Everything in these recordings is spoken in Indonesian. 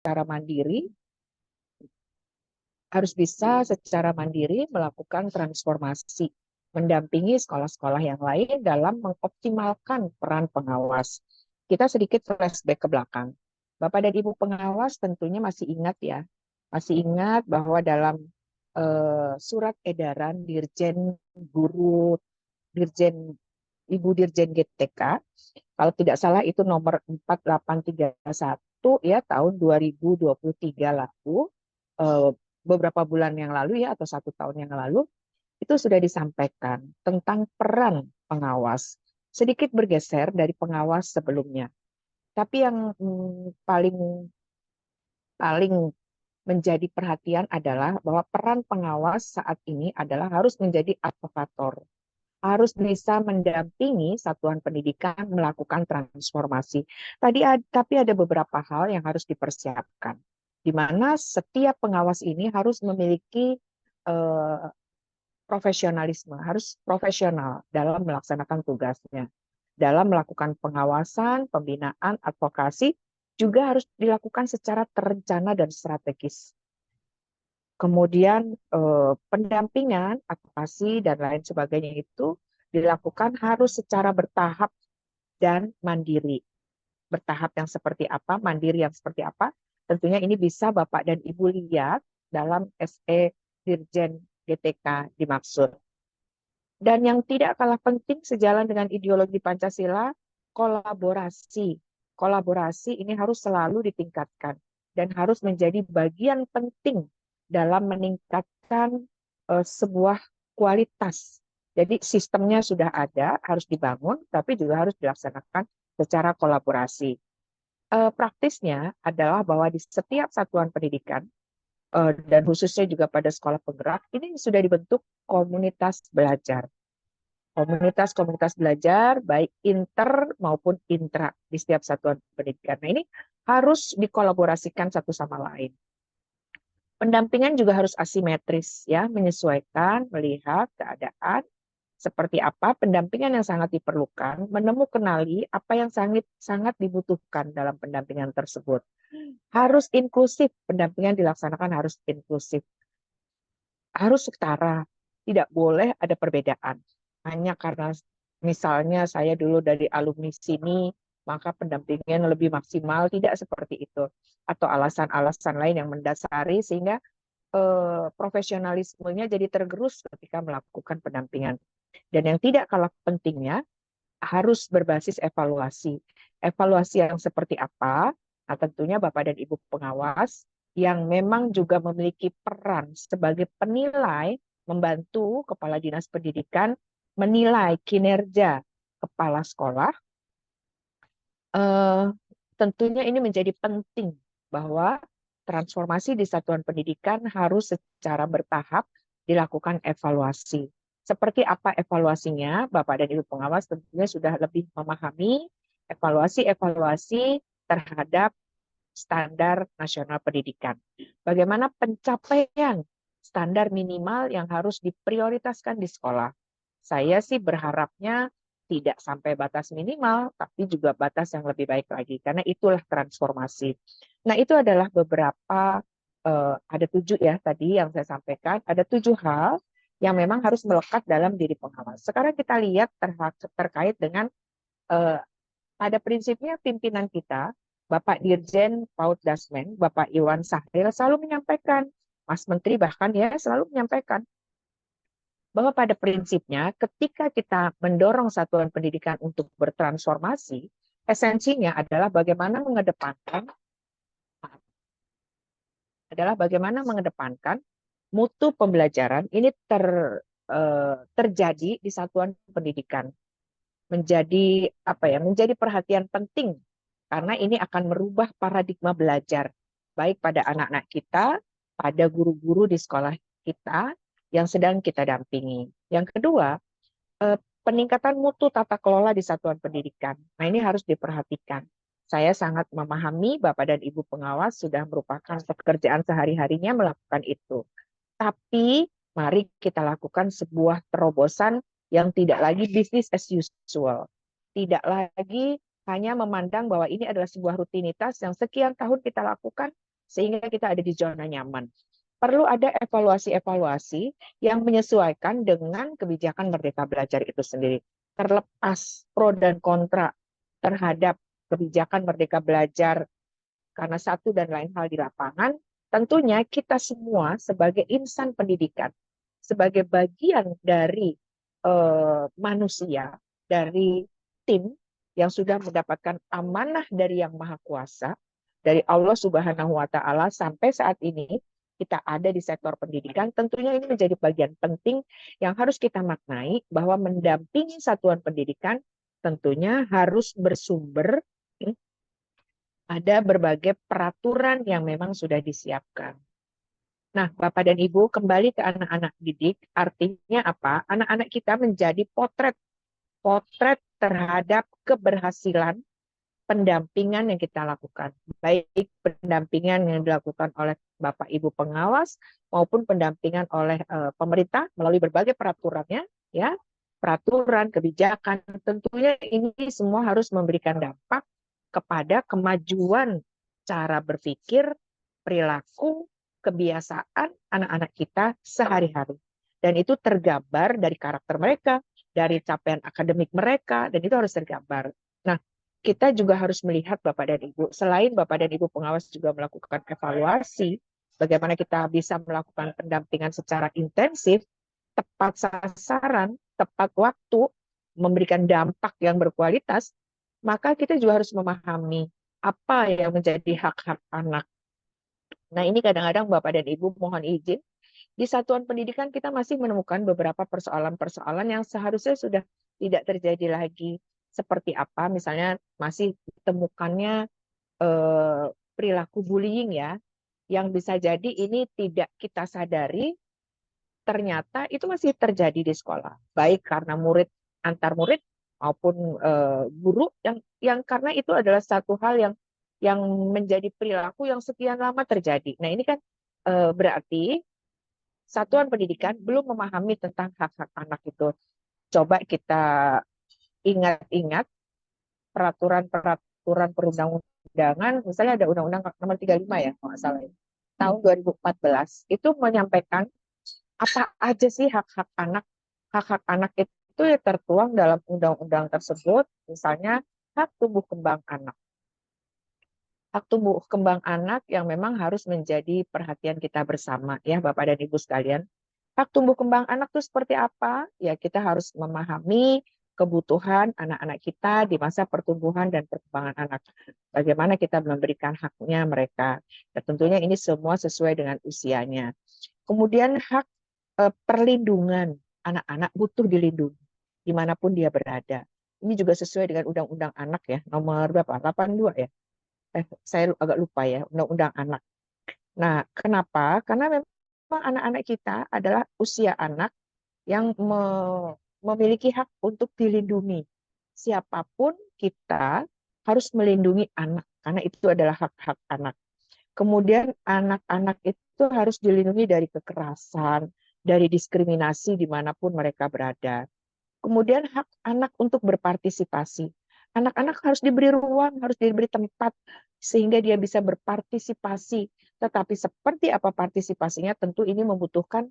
secara mandiri, melakukan transformasi, mendampingi sekolah-sekolah yang lain dalam mengoptimalkan peran pengawas. Kita sedikit flashback ke belakang. Bapak dan Ibu pengawas tentunya masih ingat ya, masih ingat bahwa dalam surat edaran Dirjen Guru, Dirjen Ibu Dirjen GTK, kalau tidak salah itu nomor 4831 ya tahun 2023 lalu, beberapa bulan yang lalu ya atau 1 tahun yang lalu, itu sudah disampaikan tentang peran pengawas. Sedikit bergeser dari pengawas sebelumnya. Tapi yang paling paling menjadi perhatian adalah bahwa peran pengawas saat ini adalah harus menjadi advokator, harus bisa mendampingi satuan pendidikan melakukan transformasi. Tapi ada beberapa hal yang harus dipersiapkan, di mana setiap pengawas ini harus memiliki eh, profesionalisme, harus profesional dalam melaksanakan tugasnya. Dalam melakukan pengawasan, pembinaan, advokasi, juga harus dilakukan secara terencana dan strategis. Kemudian pendampingan, advokasi, dan lain sebagainya itu dilakukan harus secara bertahap dan mandiri. Bertahap yang seperti apa, mandiri yang seperti apa, tentunya ini bisa Bapak dan Ibu lihat dalam SE Dirjen GTK dimaksud. Dan yang tidak kalah penting sejalan dengan ideologi Pancasila, kolaborasi. Kolaborasi ini harus selalu ditingkatkan dan harus menjadi bagian penting dalam meningkatkan sebuah kualitas. Jadi sistemnya sudah ada, harus dibangun, tapi juga harus dilaksanakan secara kolaborasi. Praktisnya adalah bahwa di setiap satuan pendidikan, dan khususnya juga pada sekolah penggerak, ini sudah dibentuk komunitas belajar. Komunitas-komunitas belajar, baik inter maupun intra di setiap satuan pendidikan. Nah, ini harus dikolaborasikan satu sama lain. Pendampingan juga harus asimetris, ya, menyesuaikan, melihat keadaan, seperti apa pendampingan yang sangat diperlukan, menemukan apa yang sangat sangat dibutuhkan dalam pendampingan tersebut. Harus inklusif, pendampingan dilaksanakan harus inklusif. Harus setara, tidak boleh ada perbedaan. Hanya karena misalnya saya dulu dari alumni sini, maka pendampingan lebih maksimal, tidak seperti itu. Atau alasan-alasan lain yang mendasari sehingga profesionalismenya jadi tergerus ketika melakukan pendampingan. Dan yang tidak kalah pentingnya, harus berbasis evaluasi. Evaluasi yang seperti apa? Nah, tentunya Bapak dan Ibu pengawas yang memang juga memiliki peran sebagai penilai, membantu Kepala Dinas Pendidikan menilai kinerja kepala sekolah. Tentunya ini menjadi penting bahwa transformasi di satuan pendidikan harus secara bertahap dilakukan evaluasi. Seperti apa evaluasinya, Bapak dan Ibu pengawas tentunya sudah lebih memahami evaluasi-evaluasi terhadap standar nasional pendidikan. Bagaimana pencapaian standar minimal yang harus diprioritaskan di sekolah. Saya sih berharapnya tidak sampai batas minimal, tapi juga batas yang lebih baik lagi, karena itulah transformasi. Nah, itu adalah beberapa, ada 7 ya tadi yang saya sampaikan, ada 7 hal yang memang harus melekat dalam diri pengawas. Sekarang kita lihat terkait dengan pada prinsipnya pimpinan kita, Bapak Dirjen PAUD Dasmen, Bapak Iwan Sahril selalu menyampaikan, Mas Menteri bahkan ya selalu menyampaikan bahwa pada prinsipnya ketika kita mendorong satuan pendidikan untuk bertransformasi, esensinya adalah bagaimana mengedepankan mutu pembelajaran ini terjadi di satuan pendidikan, menjadi menjadi perhatian penting karena ini akan merubah paradigma belajar baik pada anak-anak kita, pada guru-guru di sekolah kita yang sedang kita dampingi. Yang kedua, peningkatan mutu tata kelola di satuan pendidikan. Nah, ini harus diperhatikan. Saya sangat memahami Bapak dan Ibu pengawas sudah merupakan pekerjaan sehari-harinya melakukan itu. Tapi mari kita lakukan sebuah terobosan yang tidak lagi business as usual. Tidak lagi hanya memandang bahwa ini adalah sebuah rutinitas yang sekian tahun kita lakukan, sehingga kita ada di zona nyaman. Perlu ada evaluasi-evaluasi yang menyesuaikan dengan kebijakan Merdeka Belajar itu sendiri. Terlepas pro dan kontra terhadap kebijakan Merdeka Belajar karena satu dan lain hal di lapangan, tentunya kita semua sebagai insan pendidikan, sebagai bagian dari manusia, dari tim yang sudah mendapatkan amanah dari Yang Maha Kuasa, dari Allah Subhanahu wa Ta'ala, sampai saat ini kita ada di sektor pendidikan, tentunya ini menjadi bagian penting yang harus kita maknai bahwa mendampingi satuan pendidikan tentunya harus bersumber ada berbagai peraturan yang memang sudah disiapkan. Nah, Bapak dan Ibu, kembali ke anak-anak didik, artinya apa? Anak-anak kita menjadi potret terhadap keberhasilan pendampingan yang kita lakukan. Baik pendampingan yang dilakukan oleh Bapak Ibu pengawas maupun pendampingan oleh pemerintah melalui berbagai peraturannya, ya. Peraturan, kebijakan, tentunya ini semua harus memberikan dampak kepada kemajuan cara berpikir, perilaku, kebiasaan anak-anak kita sehari-hari. Dan itu tergambar dari karakter mereka, dari capaian akademik mereka, dan itu harus tergambar. Nah, kita juga harus melihat Bapak dan Ibu, selain Bapak dan Ibu pengawas juga melakukan evaluasi, bagaimana kita bisa melakukan pendampingan secara intensif, tepat sasaran, tepat waktu, memberikan dampak yang berkualitas, maka kita juga harus memahami apa yang menjadi hak-hak anak. Nah, ini kadang-kadang Bapak dan Ibu mohon izin, di satuan pendidikan kita masih menemukan beberapa persoalan-persoalan yang seharusnya sudah tidak terjadi lagi. Seperti apa? Misalnya masih ditemukannya perilaku bullying ya, yang bisa jadi ini tidak kita sadari, ternyata itu masih terjadi di sekolah, baik karena murid antar murid maupun guru yang karena itu adalah satu hal yang menjadi perilaku yang sekian lama terjadi. Nah, ini kan berarti satuan pendidikan belum memahami tentang hak-hak anak itu. Coba kita ingat-ingat peraturan-peraturan perundang-undangan, misalnya ada Undang-Undang Nomor 35 ya, kalau nggak salah, tahun 2014, itu menyampaikan apa aja sih hak-hak anak. Hak-hak anak itu ya tertuang dalam undang-undang tersebut, misalnya hak tumbuh kembang anak. Hak tumbuh kembang anak yang memang harus menjadi perhatian kita bersama ya Bapak dan Ibu sekalian. Hak tumbuh kembang anak itu seperti apa? Ya kita harus memahami kebutuhan anak-anak kita di masa pertumbuhan dan perkembangan anak. Bagaimana kita memberikan haknya mereka. Dan tentunya ini semua sesuai dengan usianya. Kemudian hak perlindungan anak-anak butuh dilindungi dimanapun dia berada. Ini juga sesuai dengan Undang-Undang Anak ya, nomor berapa? 82 ya. Saya agak lupa ya, Undang-Undang Anak. Nah, kenapa? Karena memang anak-anak kita adalah usia anak yang memiliki hak untuk dilindungi. Siapapun kita harus melindungi anak, karena itu adalah hak-hak anak. Kemudian anak-anak itu harus dilindungi dari kekerasan, dari diskriminasi dimanapun mereka berada. Kemudian hak anak untuk berpartisipasi. Anak-anak harus diberi ruang, harus diberi tempat sehingga dia bisa berpartisipasi. Tetapi seperti apa partisipasinya tentu ini membutuhkan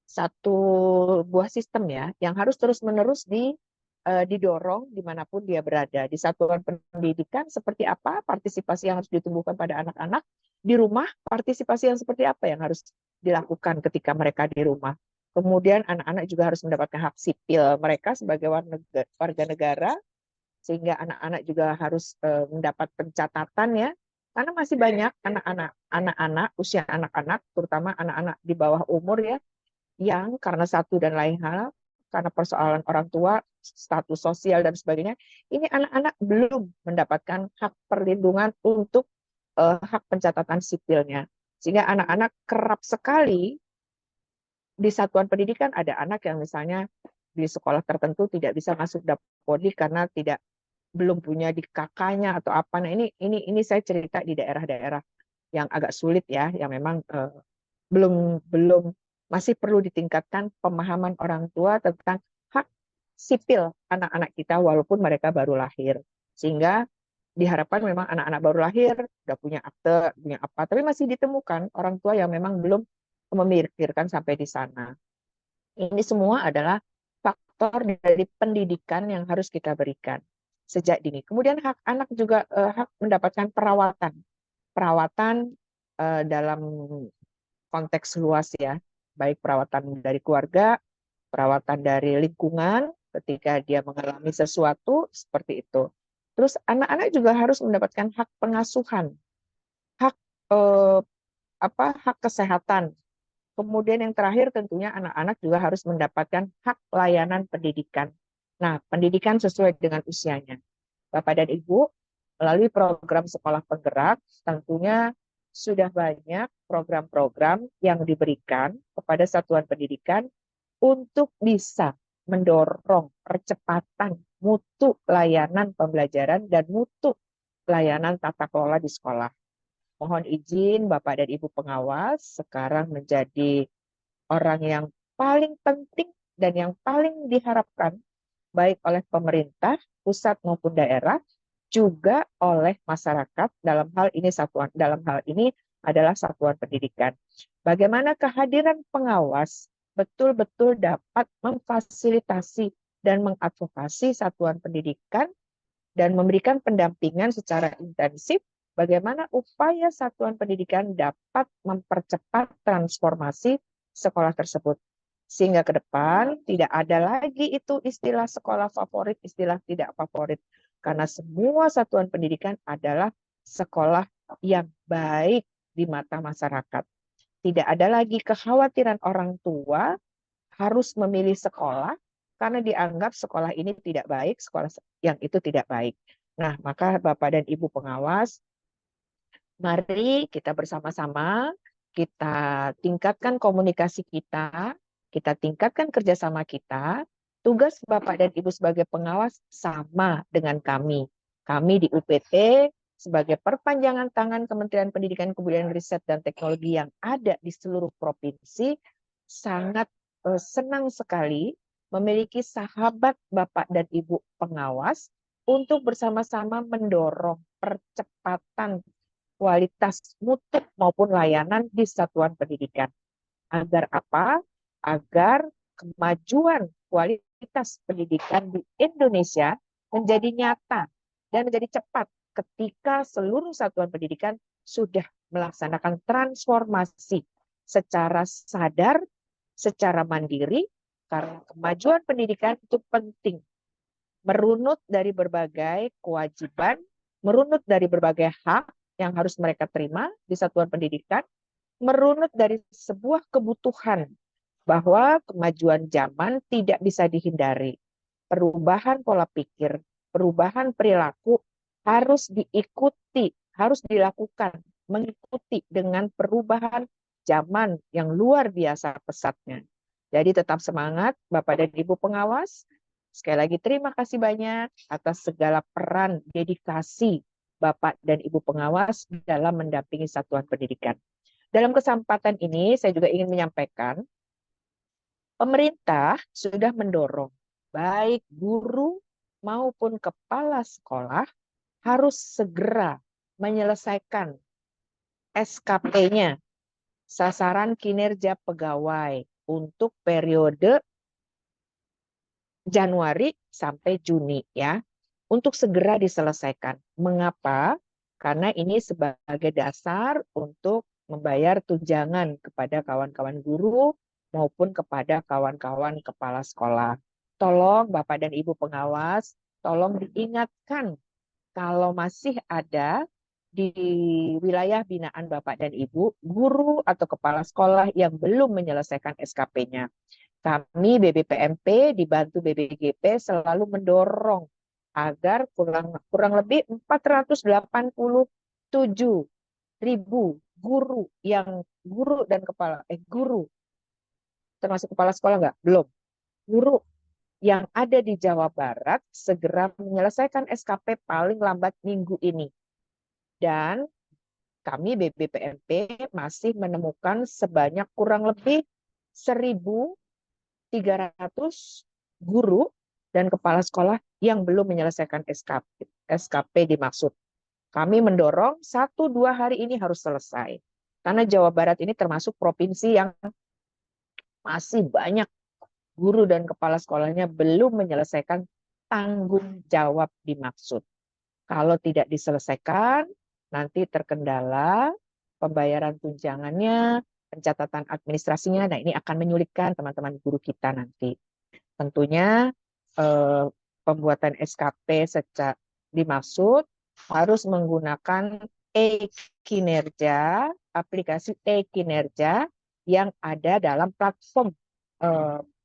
satu buah sistem ya yang harus terus-menerus didorong dimanapun dia berada. Di satuan pendidikan seperti apa partisipasi yang harus ditumbuhkan pada anak-anak, di rumah partisipasi yang seperti apa yang harus dilakukan ketika mereka di rumah. Kemudian anak-anak juga harus mendapatkan hak sipil mereka sebagai warga negara, sehingga anak-anak juga harus mendapat pencatatan ya. Karena masih banyak anak-anak usia anak-anak, terutama anak-anak di bawah umur ya, yang karena satu dan lain hal, karena persoalan orang tua, status sosial dan sebagainya, ini anak-anak belum mendapatkan hak perlindungan untuk hak pencatatan sipilnya. Sehingga anak-anak kerap sekali di satuan pendidikan ada anak yang misalnya di sekolah tertentu tidak bisa masuk Dapodi karena belum punya di kakaknya atau apa. Nah, ini saya cerita di daerah-daerah yang agak sulit ya, yang memang belum belum masih perlu ditingkatkan pemahaman orang tua tentang hak sipil anak-anak kita walaupun mereka baru lahir. Sehingga diharapkan memang anak-anak baru lahir udah punya akte, punya apa, tapi masih ditemukan orang tua yang memang belum memikirkan sampai di sana. Ini semua adalah faktor dari pendidikan yang harus kita berikan sejak dini. Kemudian hak anak juga hak mendapatkan perawatan, perawatan dalam konteks luas ya, baik perawatan dari keluarga, perawatan dari lingkungan ketika dia mengalami sesuatu seperti itu. Terus anak-anak juga harus mendapatkan hak pengasuhan, hak eh, hak kesehatan. Kemudian yang terakhir tentunya anak-anak juga harus mendapatkan hak layanan pendidikan. Nah, pendidikan sesuai dengan usianya. Bapak dan Ibu, melalui program sekolah penggerak, tentunya sudah banyak program-program yang diberikan kepada satuan pendidikan untuk bisa mendorong percepatan mutu layanan pembelajaran dan mutu layanan tata kelola di sekolah. Mohon izin Bapak dan Ibu pengawas sekarang menjadi orang yang paling penting dan yang paling diharapkan baik oleh pemerintah, pusat maupun daerah, juga oleh masyarakat dalam hal ini adalah satuan pendidikan. Bagaimana kehadiran pengawas betul-betul dapat memfasilitasi dan mengadvokasi satuan pendidikan dan memberikan pendampingan secara intensif bagaimana upaya satuan pendidikan dapat mempercepat transformasi sekolah tersebut. Sehingga ke depan tidak ada lagi itu istilah sekolah favorit, istilah tidak favorit. Karena semua satuan pendidikan adalah sekolah yang baik di mata masyarakat. Tidak ada lagi kekhawatiran orang tua harus memilih sekolah karena dianggap sekolah ini tidak baik, sekolah yang itu tidak baik. Nah, maka Bapak dan Ibu pengawas, mari kita bersama-sama, kita tingkatkan komunikasi kita tingkatkan kerjasama kita. Tugas Bapak dan Ibu sebagai pengawas sama dengan kami. Kami di UPT sebagai perpanjangan tangan Kementerian Pendidikan, Kebudayaan, Riset, dan Teknologi yang ada di seluruh provinsi, sangat senang sekali memiliki sahabat Bapak dan Ibu pengawas untuk bersama-sama mendorong percepatan kualitas mutu maupun layanan di satuan pendidikan. Agar apa? Agar kemajuan kualitas pendidikan di Indonesia menjadi nyata dan menjadi cepat ketika seluruh satuan pendidikan sudah melaksanakan transformasi secara sadar, secara mandiri, karena kemajuan pendidikan itu penting. Merunut dari berbagai kewajiban, merunut dari berbagai hak yang harus mereka terima di satuan pendidikan, merunut dari sebuah kebutuhan bahwa kemajuan zaman tidak bisa dihindari. Perubahan pola pikir, perubahan perilaku harus diikuti, harus dilakukan, mengikuti dengan perubahan zaman yang luar biasa pesatnya. Jadi tetap semangat Bapak dan Ibu pengawas. Sekali lagi terima kasih banyak atas segala peran, dedikasi Bapak dan Ibu pengawas dalam mendampingi satuan pendidikan. Dalam kesempatan ini saya juga ingin menyampaikan pemerintah sudah mendorong baik guru maupun kepala sekolah harus segera menyelesaikan SKP-nya, sasaran kinerja pegawai untuk periode Januari sampai Juni ya, untuk segera diselesaikan. Mengapa? Karena ini sebagai dasar untuk membayar tunjangan kepada kawan-kawan guru maupun kepada kawan-kawan kepala sekolah. Tolong Bapak dan Ibu pengawas, tolong diingatkan kalau masih ada di wilayah binaan Bapak dan Ibu, guru atau kepala sekolah yang belum menyelesaikan SKP-nya. Kami BBPMP dibantu BBGP selalu mendorong agar kurang lebih 487.000 guru dan guru termasuk kepala sekolah nggak? Belum. Guru yang ada di Jawa Barat segera menyelesaikan SKP paling lambat minggu ini. Dan kami BBPMP masih menemukan sebanyak kurang lebih 1.300 guru dan kepala sekolah yang belum menyelesaikan SKP dimaksud. Kami mendorong 1-2 hari ini harus selesai. Karena Jawa Barat ini termasuk provinsi yang masih banyak guru dan kepala sekolahnya belum menyelesaikan tanggung jawab dimaksud. Kalau tidak diselesaikan, nanti terkendala pembayaran tunjangannya, pencatatan administrasinya. Nah, ini akan menyulitkan teman-teman guru kita nanti. Tentunya pembuatan SKP secara dimaksud harus menggunakan e-kinerja, aplikasi e-kinerja yang ada dalam platform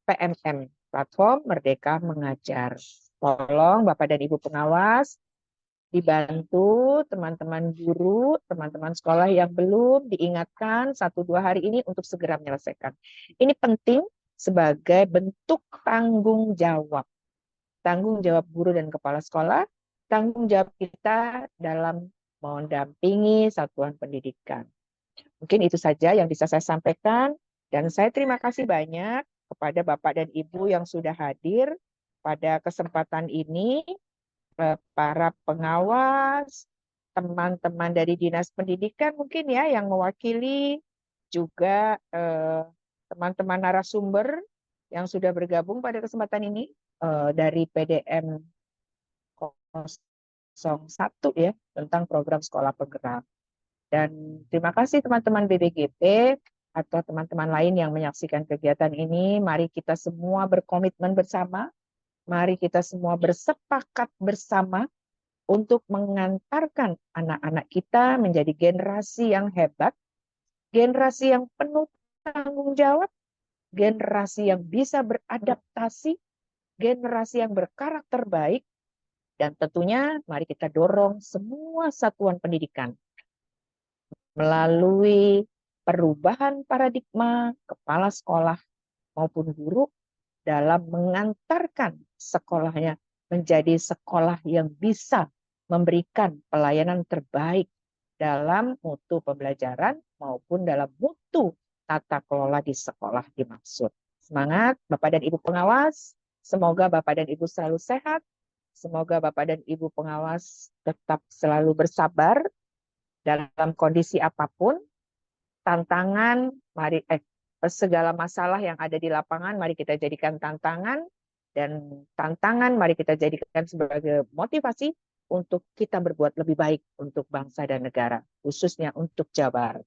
PMM, Platform Merdeka Mengajar. Tolong Bapak dan Ibu pengawas dibantu teman-teman guru, teman-teman sekolah yang belum diingatkan 1-2 hari ini untuk segera menyelesaikan. Ini penting sebagai bentuk tanggung jawab. Tanggung jawab guru dan kepala sekolah, tanggung jawab kita dalam mendampingi satuan pendidikan. Mungkin itu saja yang bisa saya sampaikan, dan saya terima kasih banyak kepada Bapak dan Ibu yang sudah hadir pada kesempatan ini, para pengawas, teman-teman dari Dinas Pendidikan mungkin ya yang mewakili, juga teman-teman narasumber yang sudah bergabung pada kesempatan ini dari PDM 01 ya tentang program sekolah penggerak. Dan terima kasih teman-teman BBGP atau teman-teman lain yang menyaksikan kegiatan ini. Mari kita semua berkomitmen bersama, mari kita semua bersepakat bersama untuk mengantarkan anak-anak kita menjadi generasi yang hebat, generasi yang penuh tanggung jawab, generasi yang bisa beradaptasi, generasi yang berkarakter baik, dan tentunya mari kita dorong semua satuan pendidikan melalui perubahan paradigma kepala sekolah maupun guru dalam mengantarkan sekolahnya menjadi sekolah yang bisa memberikan pelayanan terbaik dalam mutu pembelajaran maupun dalam mutu tata kelola di sekolah dimaksud. Semangat Bapak dan Ibu pengawas, semoga Bapak dan Ibu selalu sehat, semoga Bapak dan Ibu pengawas tetap selalu bersabar dalam kondisi apapun, tantangan, segala masalah yang ada di lapangan, mari kita jadikan tantangan, dan tantangan mari kita jadikan sebagai motivasi untuk kita berbuat lebih baik untuk bangsa dan negara, khususnya untuk Jabar,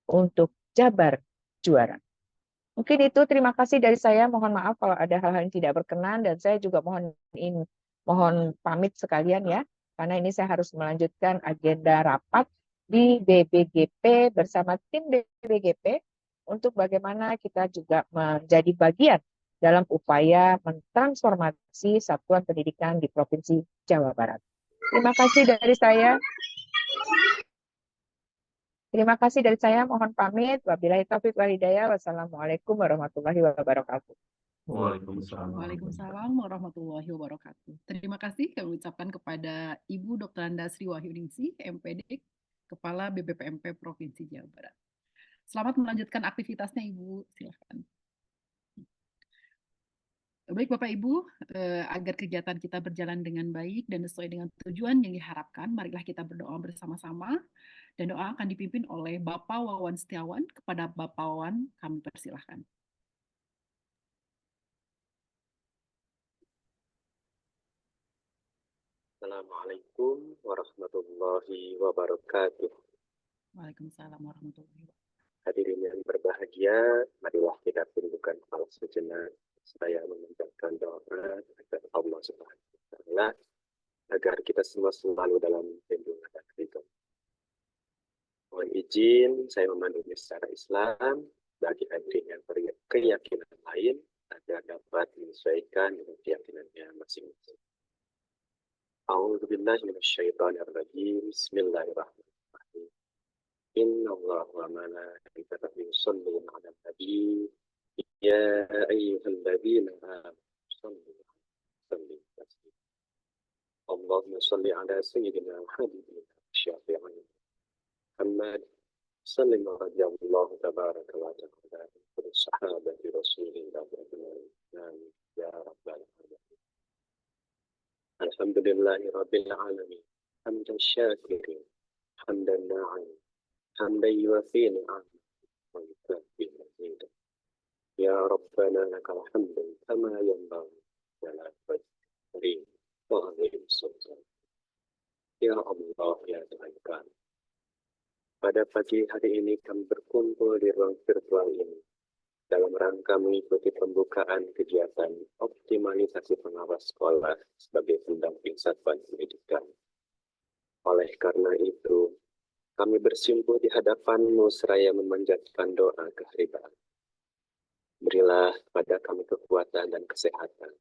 untuk Jabar juara. Mungkin itu, terima kasih dari saya. Mohon maaf kalau ada hal-hal yang tidak berkenan, dan saya juga mohon pamit sekalian ya, karena ini saya harus melanjutkan agenda rapat di BBGP bersama tim BBGP untuk bagaimana kita juga menjadi bagian dalam upaya mentransformasi satuan pendidikan di Provinsi Jawa Barat. Terima kasih dari saya. Terima kasih dari saya, mohon pamit. Wabillahi taufiq wal hidayah. Wassalamualaikum warahmatullahi wabarakatuh. Waalaikumsalam warahmatullahi wabarakatuh. Terima kasih kami ucapkan kepada Ibu Dr. Andasri Wahyuningsih, MPD, Kepala BPPMP Provinsi Jawa Barat. Selamat melanjutkan aktivitasnya, Ibu. Silakan. Baik Bapak Ibu, agar kegiatan kita berjalan dengan baik dan sesuai dengan tujuan yang diharapkan, marilah kita berdoa bersama-sama, dan doa akan dipimpin oleh Bapak Wawan Setiawan. Kepada Bapak Wawan, kami persilahkan. Assalamualaikum warahmatullahi wabarakatuh. Waalaikumsalam warahmatullahi wabarakatuh. Hadirin yang berbahagia, marilah kita tundukkan kepala sejenak. Saya mengucapkan doa agar Allah Subhanahu wa Ta'ala agar kita semua selalu dalam lindungan dan ridho. Mohon izin saya memandunya secara Islam bagi hadirin yang berkeyakinan lain agar dapat menyesuaikan dengan keyakinannya masing-masing. A'udzu billahi minasyaitonir rajim. Bismillahirrahmanirrahim. Innallaha wa malaikatahu yusholluna 'alan nabi. Ya ayyuhalladzina amanu shallu 'alaihi wa sallimu. Allahumma shalli 'ala sayyidina Muhammadin syafi'in Muhammad sallallahu radhiyallahu tabaraka wa ta'ala an sahabati rasulillah amin ya rabbal alamin. Alhamdulillahi rabbil alamin. حمد الشاكرين حمد الناعم حمدا يوافي نعمه ويكافئ مزيدا يا ربنا لك الحمد كما ينبغي جلال وجهك الكريم وعظيم سلطانك يا Allah ya Tuhan kami. Pada pagi hari ini kami berkumpul di ruang virtual ini dalam rangka mengikuti pembukaan kegiatan optimalisasi pengawas sekolah sebagai pendamping satuan pendidikan. Oleh karena itu, kami bersimpuh di hadapan-Mu seraya memanjatkan doa keharibaan. Berilah kepada kami kekuatan dan kesehatan,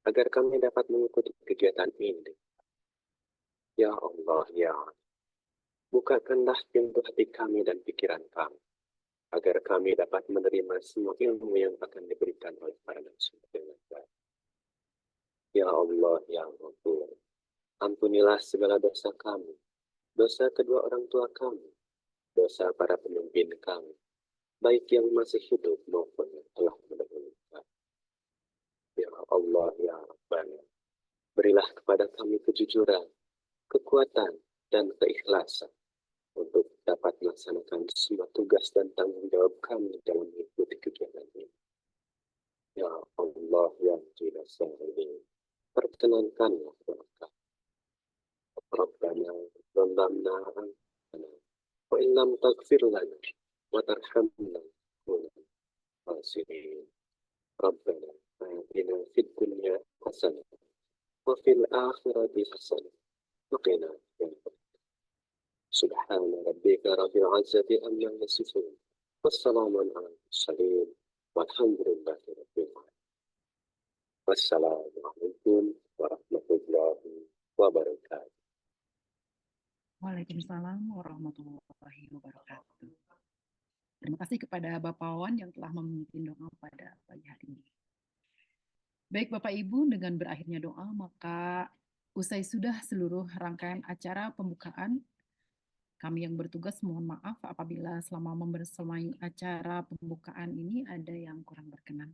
agar kami dapat mengikuti kegiatan ini. Ya Allah, ya Allah, bukakanlah pintu hati kami dan pikiran kami, agar kami dapat menerima semua ilmu yang akan diberikan oleh para narasumber. Ya Allah, ya Allah, ampunilah segala dosa kami, dosa kedua orang tua kami, dosa para pemimpin kami, baik yang masih hidup maupun yang telah mendahului kami. Ya Allah, ya Rabbana, berilah kepada kami kejujuran, kekuatan, dan keikhlasan untuk dapat melaksanakan semua tugas dan tanggung jawab kami dalam mengikuti kegiatan ini. Ya Allah yang tidak sahih, perkenankanlah doa kami. Rabbana zalamna anfusana wa in lam taghfir lana wa tarhamna lanakunanna minal khasirin. Rabbana atina fid dunya hasanah wa fil akhirati hasanah wa qina adzabannar. Subhana rabbika rabbil izzati amma yasifun wassalamun ala mursalin walhamdulillahi rabbil alamin. Wassalamualaikum warahmatullahi wabarakatuh. Waalaikumsalam warahmatullahi wabarakatuh. Terima kasih kepada Bapak Wawan yang telah memimpin doa pada pagi hari ini. Baik Bapak Ibu, dengan berakhirnya doa, maka usai sudah seluruh rangkaian acara pembukaan, kami yang bertugas mohon maaf apabila selama membersamai acara pembukaan ini ada yang kurang berkenan.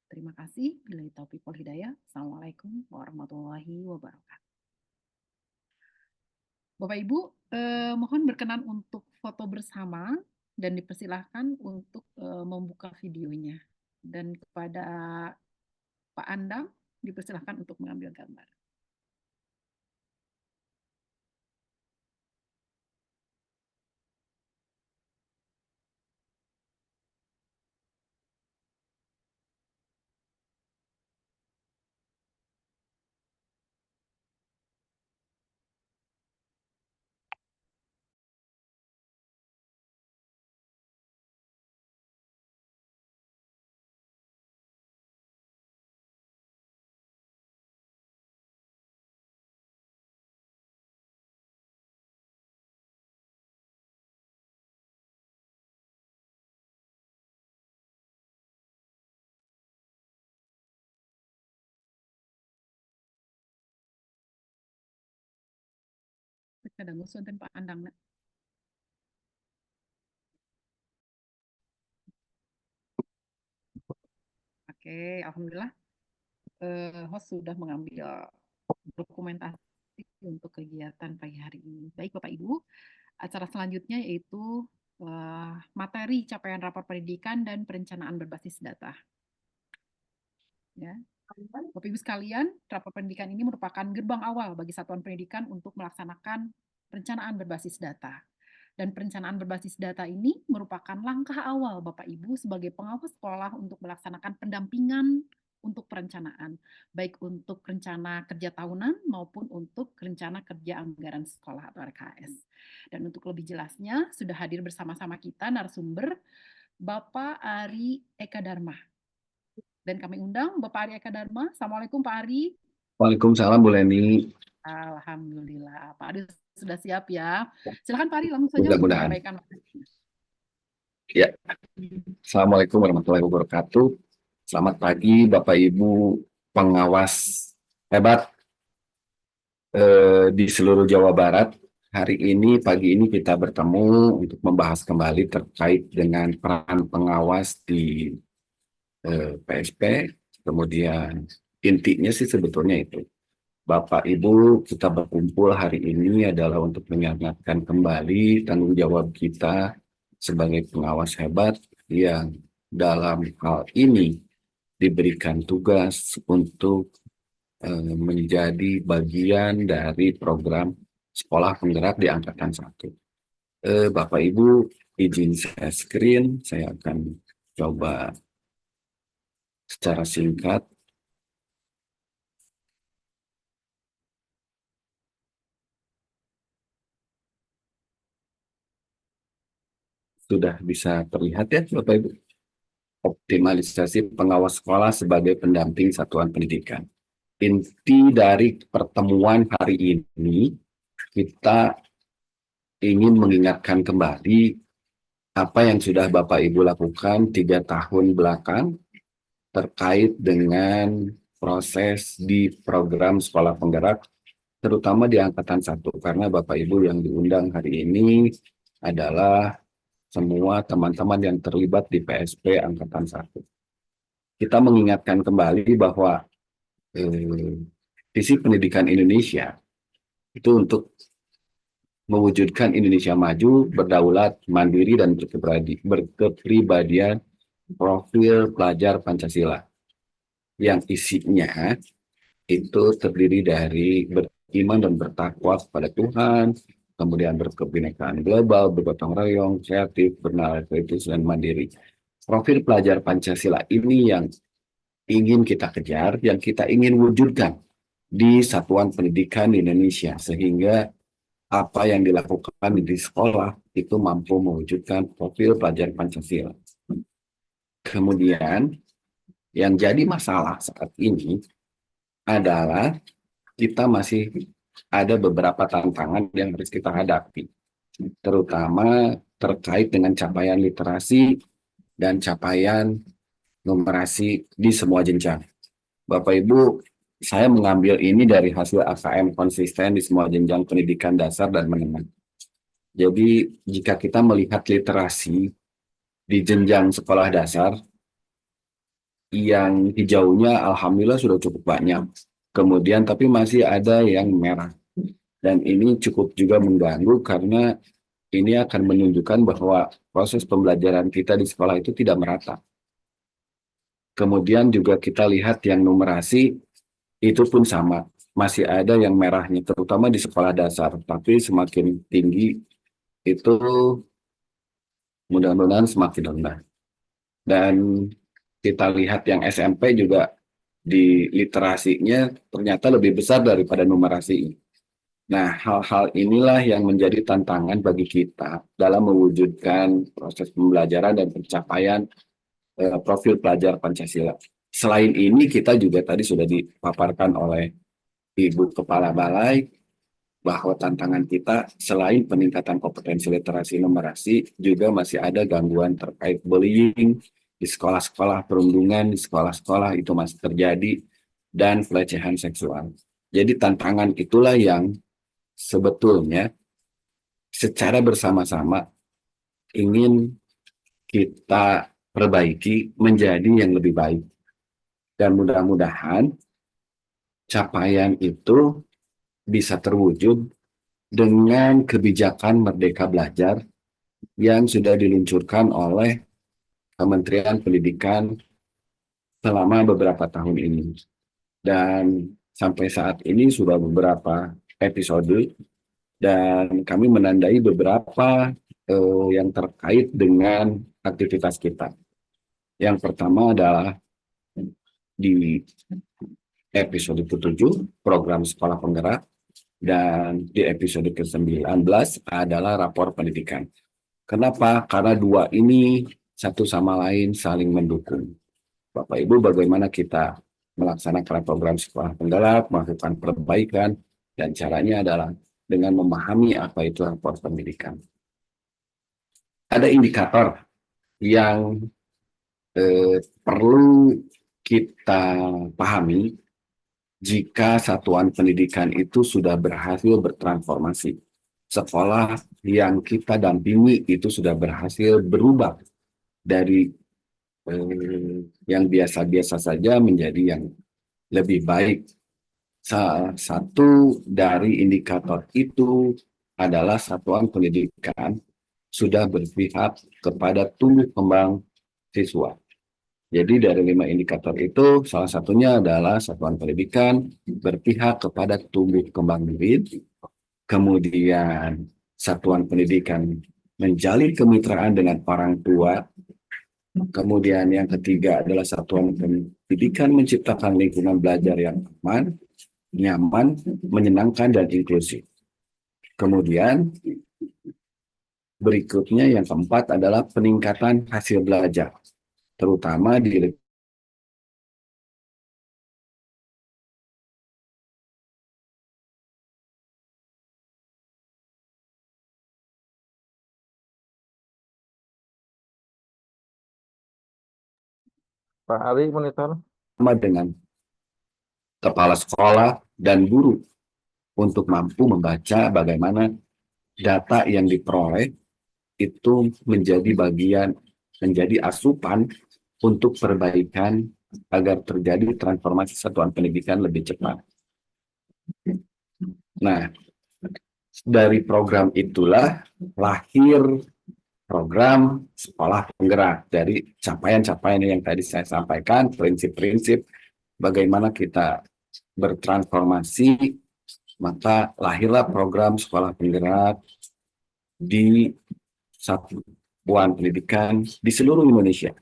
Terima kasih. Billahi taufiq wal hidayah. Assalamualaikum warahmatullahi wabarakatuh. Bapak Ibu, mohon berkenan untuk foto bersama dan dipersilahkan untuk membuka videonya. Dan kepada Pak Andam dipersilahkan untuk mengambil gambar. Kadang usul dan Pak Andang. Oke, alhamdulillah host sudah mengambil dokumentasi untuk kegiatan pagi hari ini. Baik Bapak Ibu, acara selanjutnya yaitu materi capaian rapor pendidikan dan perencanaan berbasis data. Ya. Bapak Ibu sekalian, rapor pendidikan ini merupakan gerbang awal bagi satuan pendidikan untuk melaksanakan perencanaan berbasis data. Dan perencanaan berbasis data ini merupakan langkah awal Bapak Ibu sebagai pengawas sekolah untuk melaksanakan pendampingan untuk perencanaan, baik untuk rencana kerja tahunan maupun untuk rencana kerja anggaran sekolah atau RKS. Dan untuk lebih jelasnya, sudah hadir bersama-sama kita narasumber Bapak Ari Eka Dharma. Dan kami undang Bapak Ari Eka Dharma. Assalamualaikum Pak Ari. Waalaikumsalam Bu Leni. Alhamdulillah. Pak Ari sudah siap ya. Silakan Pak Ari langsung saja Mudah-mudahan. menyampaikan. Ya. Assalamualaikum warahmatullahi wabarakatuh. Selamat pagi Bapak Ibu pengawas hebat di seluruh Jawa Barat. Hari ini, pagi ini kita bertemu untuk membahas kembali terkait dengan peran pengawas di PSP. Kemudian intinya sih sebetulnya itu, Bapak Ibu, kita berkumpul hari ini adalah untuk mengingatkan kembali tanggung jawab kita sebagai pengawas hebat yang dalam hal ini diberikan tugas untuk menjadi bagian dari program sekolah penggerak di Angkatan 1. Bapak Ibu, izin saya screen, saya akan coba secara singkat. Sudah bisa terlihat ya Bapak Ibu? Optimalisasi pengawas sekolah sebagai pendamping satuan pendidikan. Inti dari pertemuan hari ini, kita ingin mengingatkan kembali apa yang sudah Bapak Ibu lakukan 3 tahun belakang terkait dengan proses di program sekolah penggerak, terutama di Angkatan 1, karena Bapak Ibu yang diundang hari ini adalah semua teman-teman yang terlibat di PSP Angkatan 1. Kita mengingatkan kembali bahwa visi pendidikan Indonesia itu untuk mewujudkan Indonesia maju, berdaulat, mandiri, dan berkepribadian profil pelajar Pancasila. Yang isinya itu terdiri dari beriman dan bertakwa kepada Tuhan, kemudian berkebinekaan global, bergotong royong, kreatif, bernalar kritis, dan mandiri. Profil pelajar Pancasila ini yang ingin kita kejar, yang kita ingin wujudkan di satuan pendidikan di Indonesia, sehingga apa yang dilakukan di sekolah itu mampu mewujudkan profil pelajar Pancasila. Kemudian, yang jadi masalah saat ini adalah kita masih ada beberapa tantangan yang harus kita hadapi, terutama terkait dengan capaian literasi dan capaian numerasi di semua jenjang. Bapak Ibu, saya mengambil ini dari hasil AKM konsisten di semua jenjang pendidikan dasar dan menengah. Jadi, jika kita melihat literasi di jenjang sekolah dasar, yang hijaunya alhamdulillah sudah cukup banyak. Kemudian tapi masih ada yang merah. Dan ini cukup juga mengganggu karena ini akan menunjukkan bahwa proses pembelajaran kita di sekolah itu tidak merata. Kemudian juga kita lihat yang numerasi itu pun sama. Masih ada yang merahnya, terutama di sekolah dasar. Tapi semakin tinggi itu mudah-mudahan semakin rendah. Dan kita lihat yang SMP juga di literasinya ternyata lebih besar daripada numerasi. Nah, hal-hal inilah yang menjadi tantangan bagi kita dalam mewujudkan proses pembelajaran dan pencapaian profil pelajar Pancasila. Selain ini, kita juga tadi sudah dipaparkan oleh Ibu Kepala Balai bahwa tantangan kita selain peningkatan kompetensi literasi numerasi, juga masih ada gangguan terkait bullying, di sekolah-sekolah perundungan, di sekolah-sekolah itu masih terjadi, dan pelecehan seksual. Jadi tantangan itulah yang sebetulnya secara bersama-sama ingin kita perbaiki menjadi yang lebih baik. Dan mudah-mudahan capaian itu bisa terwujud dengan kebijakan Merdeka Belajar yang sudah diluncurkan oleh Kementerian Pendidikan selama beberapa tahun ini. Dan sampai saat ini sudah beberapa episode dan kami menandai beberapa yang terkait dengan aktivitas kita. Yang pertama adalah di episode ke-7 program sekolah penggerak, dan di episode ke-19 adalah rapor pendidikan. Kenapa? Karena dua ini satu sama lain saling mendukung. Bapak Ibu, bagaimana kita melaksanakan program sekolah penggerak, melakukan perbaikan, dan caranya adalah dengan memahami apa itu rapor pendidikan. Ada indikator yang perlu kita pahami jika satuan pendidikan itu sudah berhasil bertransformasi. Sekolah yang kita dampingi itu sudah berhasil berubah dari yang biasa-biasa saja menjadi yang lebih baik. Salah satu dari indikator itu adalah satuan pendidikan sudah berpihak kepada tumbuh kembang siswa. Jadi dari 5 indikator itu salah satunya adalah satuan pendidikan berpihak kepada tumbuh kembang murid, kemudian satuan pendidikan menjalin kemitraan dengan orang tua, kemudian yang ketiga adalah satuan pendidikan menciptakan lingkungan belajar yang aman, nyaman, menyenangkan, dan inklusif. Kemudian berikutnya yang keempat adalah peningkatan hasil belajar, terutama di Pak Ali monitor. dengan kepala sekolah dan guru untuk mampu membaca bagaimana data yang diperoleh itu menjadi asupan untuk perbaikan agar terjadi transformasi satuan pendidikan lebih cepat. Nah, dari program itulah lahir program sekolah penggerak dari capaian-capaian yang tadi saya sampaikan, prinsip-prinsip bagaimana kita bertransformasi, maka lahirlah program sekolah penggerak di satuan pendidikan di seluruh Indonesia.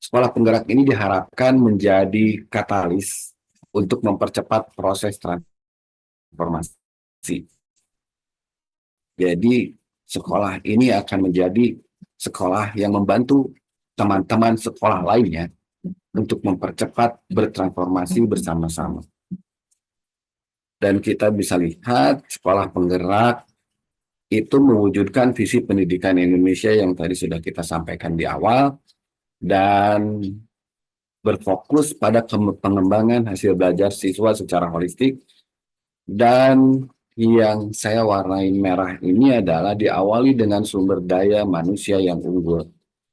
Sekolah penggerak ini diharapkan menjadi katalis untuk mempercepat proses transformasi. Jadi sekolah ini akan menjadi sekolah yang membantu teman-teman sekolah lainnya untuk mempercepat bertransformasi bersama-sama. Dan kita bisa lihat sekolah penggerak itu mewujudkan visi pendidikan Indonesia yang tadi sudah kita sampaikan di awal dan berfokus pada pengembangan hasil belajar siswa secara holistik. Dan yang saya warnai merah ini adalah diawali dengan sumber daya manusia yang unggul.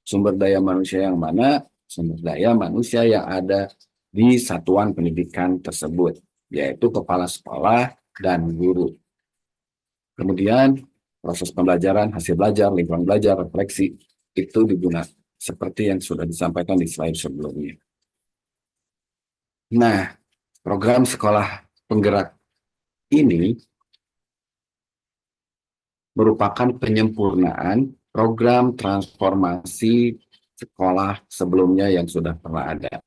Sumber daya manusia yang mana? Sumber daya manusia yang ada di satuan pendidikan tersebut, yaitu kepala sekolah dan guru. Kemudian proses pembelajaran, hasil belajar, lingkungan belajar, refleksi, itu digunakan seperti yang sudah disampaikan di slide sebelumnya. Nah, program sekolah penggerak ini merupakan penyempurnaan program transformasi sekolah sebelumnya yang sudah pernah ada.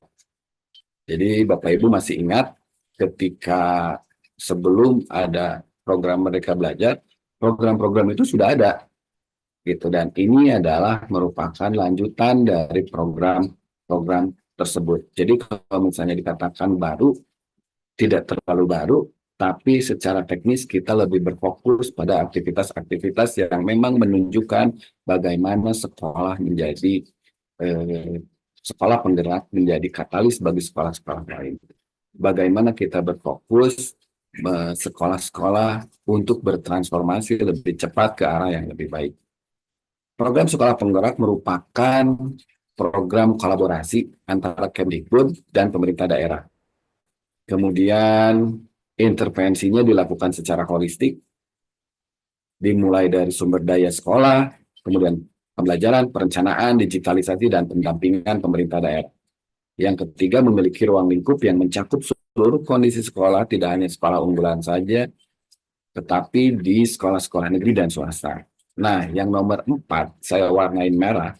Jadi Bapak Ibu masih ingat ketika sebelum ada program Merdeka Belajar, program-program itu sudah ada, gitu. Dan ini adalah merupakan lanjutan dari program-program tersebut. Jadi kalau misalnya dikatakan baru, tidak terlalu baru, tapi secara teknis kita lebih berfokus pada aktivitas-aktivitas yang memang menunjukkan bagaimana sekolah menjadi sekolah penggerak, menjadi katalis bagi sekolah-sekolah lain. Bagaimana kita berfokus sekolah-sekolah untuk bertransformasi lebih cepat ke arah yang lebih baik. Program sekolah penggerak merupakan program kolaborasi antara Kemdikbud dan pemerintah daerah. Kemudian intervensinya dilakukan secara holistik, dimulai dari sumber daya sekolah, kemudian pembelajaran, perencanaan, digitalisasi, dan pendampingan pemerintah daerah. Yang ketiga, memiliki ruang lingkup yang mencakup seluruh kondisi sekolah, tidak hanya sekolah unggulan saja, tetapi di sekolah-sekolah negeri dan swasta. Nah, yang nomor 4, saya warnain merah,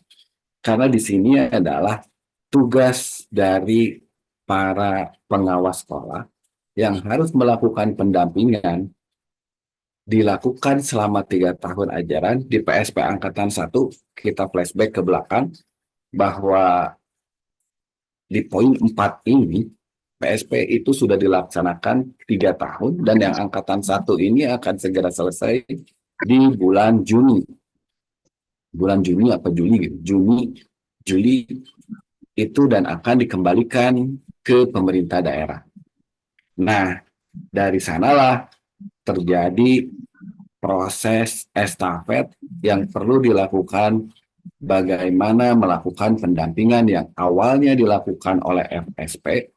karena di sini adalah tugas dari para pengawas sekolah yang harus melakukan pendampingan dilakukan selama 3 tahun ajaran di PSP Angkatan 1. Kita flashback ke belakang bahwa di poin 4 ini PSP itu sudah dilaksanakan 3 tahun dan yang Angkatan 1 ini akan segera selesai di bulan Juni. Bulan Juni apa Juli? Juli itu dan akan dikembalikan ke pemerintah daerah. Nah, dari sanalah terjadi proses estafet yang perlu dilakukan bagaimana melakukan pendampingan yang awalnya dilakukan oleh FSP,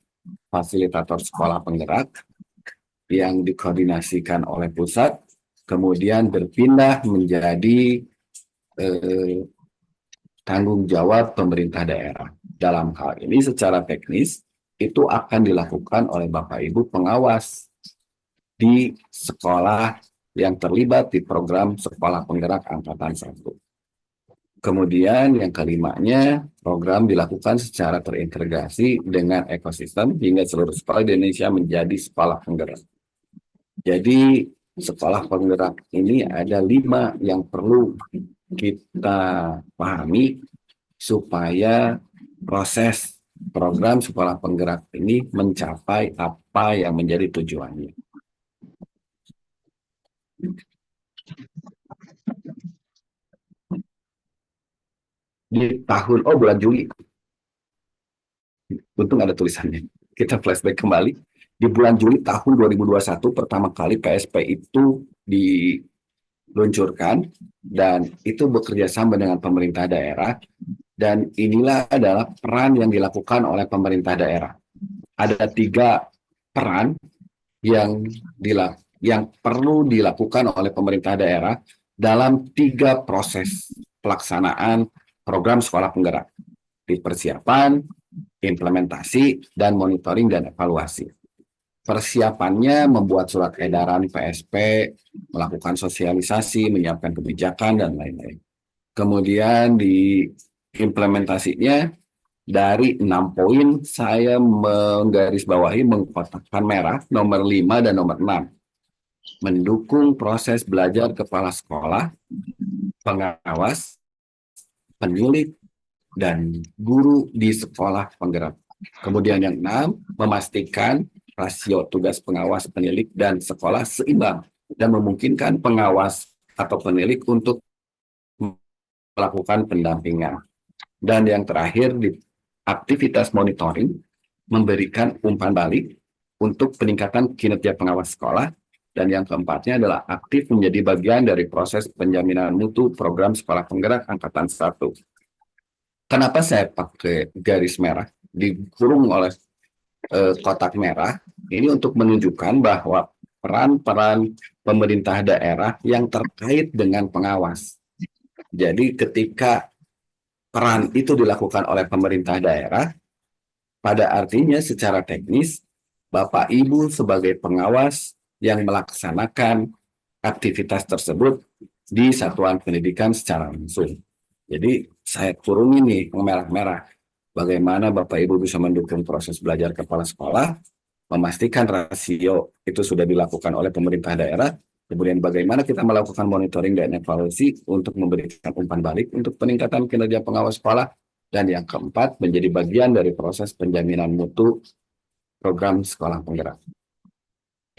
fasilitator sekolah penggerak, yang dikoordinasikan oleh pusat, kemudian berpindah menjadi tanggung jawab pemerintah daerah. Dalam hal ini secara teknis itu akan dilakukan oleh Bapak Ibu pengawas di sekolah yang terlibat di program Sekolah Penggerak Angkatan 1. Kemudian yang kelimanya, program dilakukan secara terintegrasi dengan ekosistem hingga seluruh sekolah di Indonesia menjadi sekolah penggerak. Jadi sekolah penggerak ini ada 5 yang perlu kita pahami supaya proses program sekolah penggerak ini mencapai apa yang menjadi tujuannya. Di tahun, bulan Juli, untung ada tulisannya. Kita flashback kembali. Di bulan Juli tahun 2021 pertama kali PSP itu diluncurkan dan itu bekerja sama dengan pemerintah daerah, dan inilah adalah peran yang dilakukan oleh pemerintah daerah. Ada 3 peran yang perlu dilakukan oleh pemerintah daerah dalam 3 proses pelaksanaan program sekolah penggerak, di persiapan, implementasi, dan monitoring dan evaluasi. Persiapannya membuat surat edaran PSP, melakukan sosialisasi, menyiapkan kebijakan, dan lain-lain. Kemudian di implementasinya dari 6 poin saya menggarisbawahi, mengkotakkan merah nomor 5 dan nomor 6. Mendukung proses belajar kepala sekolah, pengawas, penilik, dan guru di sekolah penggerak. Kemudian yang 6, memastikan rasio tugas pengawas, penilik, dan sekolah seimbang dan memungkinkan pengawas atau penilik untuk melakukan pendampingan. Dan yang terakhir, di aktivitas monitoring, memberikan umpan balik untuk peningkatan kinerja pengawas sekolah. Dan yang keempatnya adalah aktif menjadi bagian dari proses penjaminan mutu program sekolah penggerak Angkatan 1. Kenapa saya pakai garis merah dikurung oleh kotak merah? Ini untuk menunjukkan bahwa peran-peran pemerintah daerah yang terkait dengan pengawas. Jadi ketika peran itu dilakukan oleh pemerintah daerah, pada artinya secara teknis Bapak Ibu sebagai pengawas yang melaksanakan aktivitas tersebut di satuan pendidikan secara langsung. Jadi saya kurung ini yang merah-merah. Bagaimana Bapak Ibu bisa mendukung proses belajar kepala sekolah, memastikan rasio itu sudah dilakukan oleh pemerintah daerah, kemudian bagaimana kita melakukan monitoring dan evaluasi untuk memberikan umpan balik untuk peningkatan kinerja pengawas sekolah, dan yang keempat menjadi bagian dari proses penjaminan mutu program sekolah penggerak.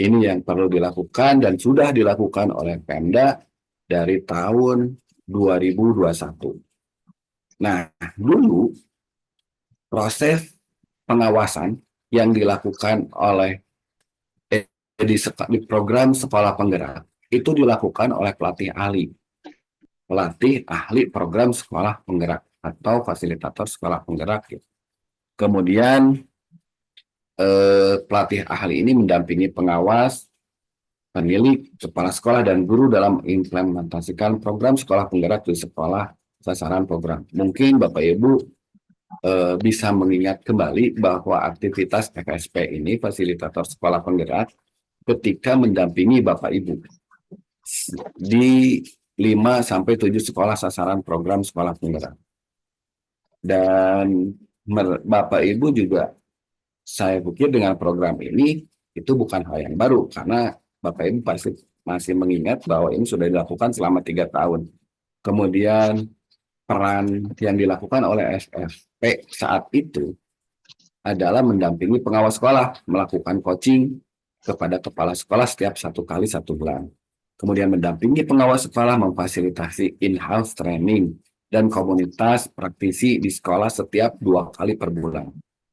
Ini yang perlu dilakukan dan sudah dilakukan oleh Pemda dari tahun 2021. Nah, dulu proses pengawasan yang dilakukan oleh di program sekolah penggerak itu dilakukan oleh pelatih ahli program sekolah penggerak atau fasilitator sekolah penggerak. Kemudian pelatih ahli ini mendampingi pengawas, penilik, kepala sekolah, dan guru dalam implementasikan program sekolah penggerak di sekolah sasaran program. Mungkin Bapak Ibu bisa mengingat kembali bahwa aktivitas FSP ini, fasilitator sekolah penggerak, ketika mendampingi Bapak Ibu di 5-7 sekolah sasaran program sekolah penggerak. Dan Bapak Ibu juga, saya pikir dengan program ini itu bukan hal yang baru, karena Bapak Ibu pasti masih mengingat bahwa ini sudah dilakukan selama 3 tahun. Kemudian peran yang dilakukan oleh SFP saat itu adalah mendampingi pengawas sekolah, melakukan coaching kepada kepala sekolah setiap 1 kali 1 bulan. Kemudian mendampingi pengawas sekolah, memfasilitasi in-house training dan komunitas praktisi di sekolah setiap 2 kali per bulan.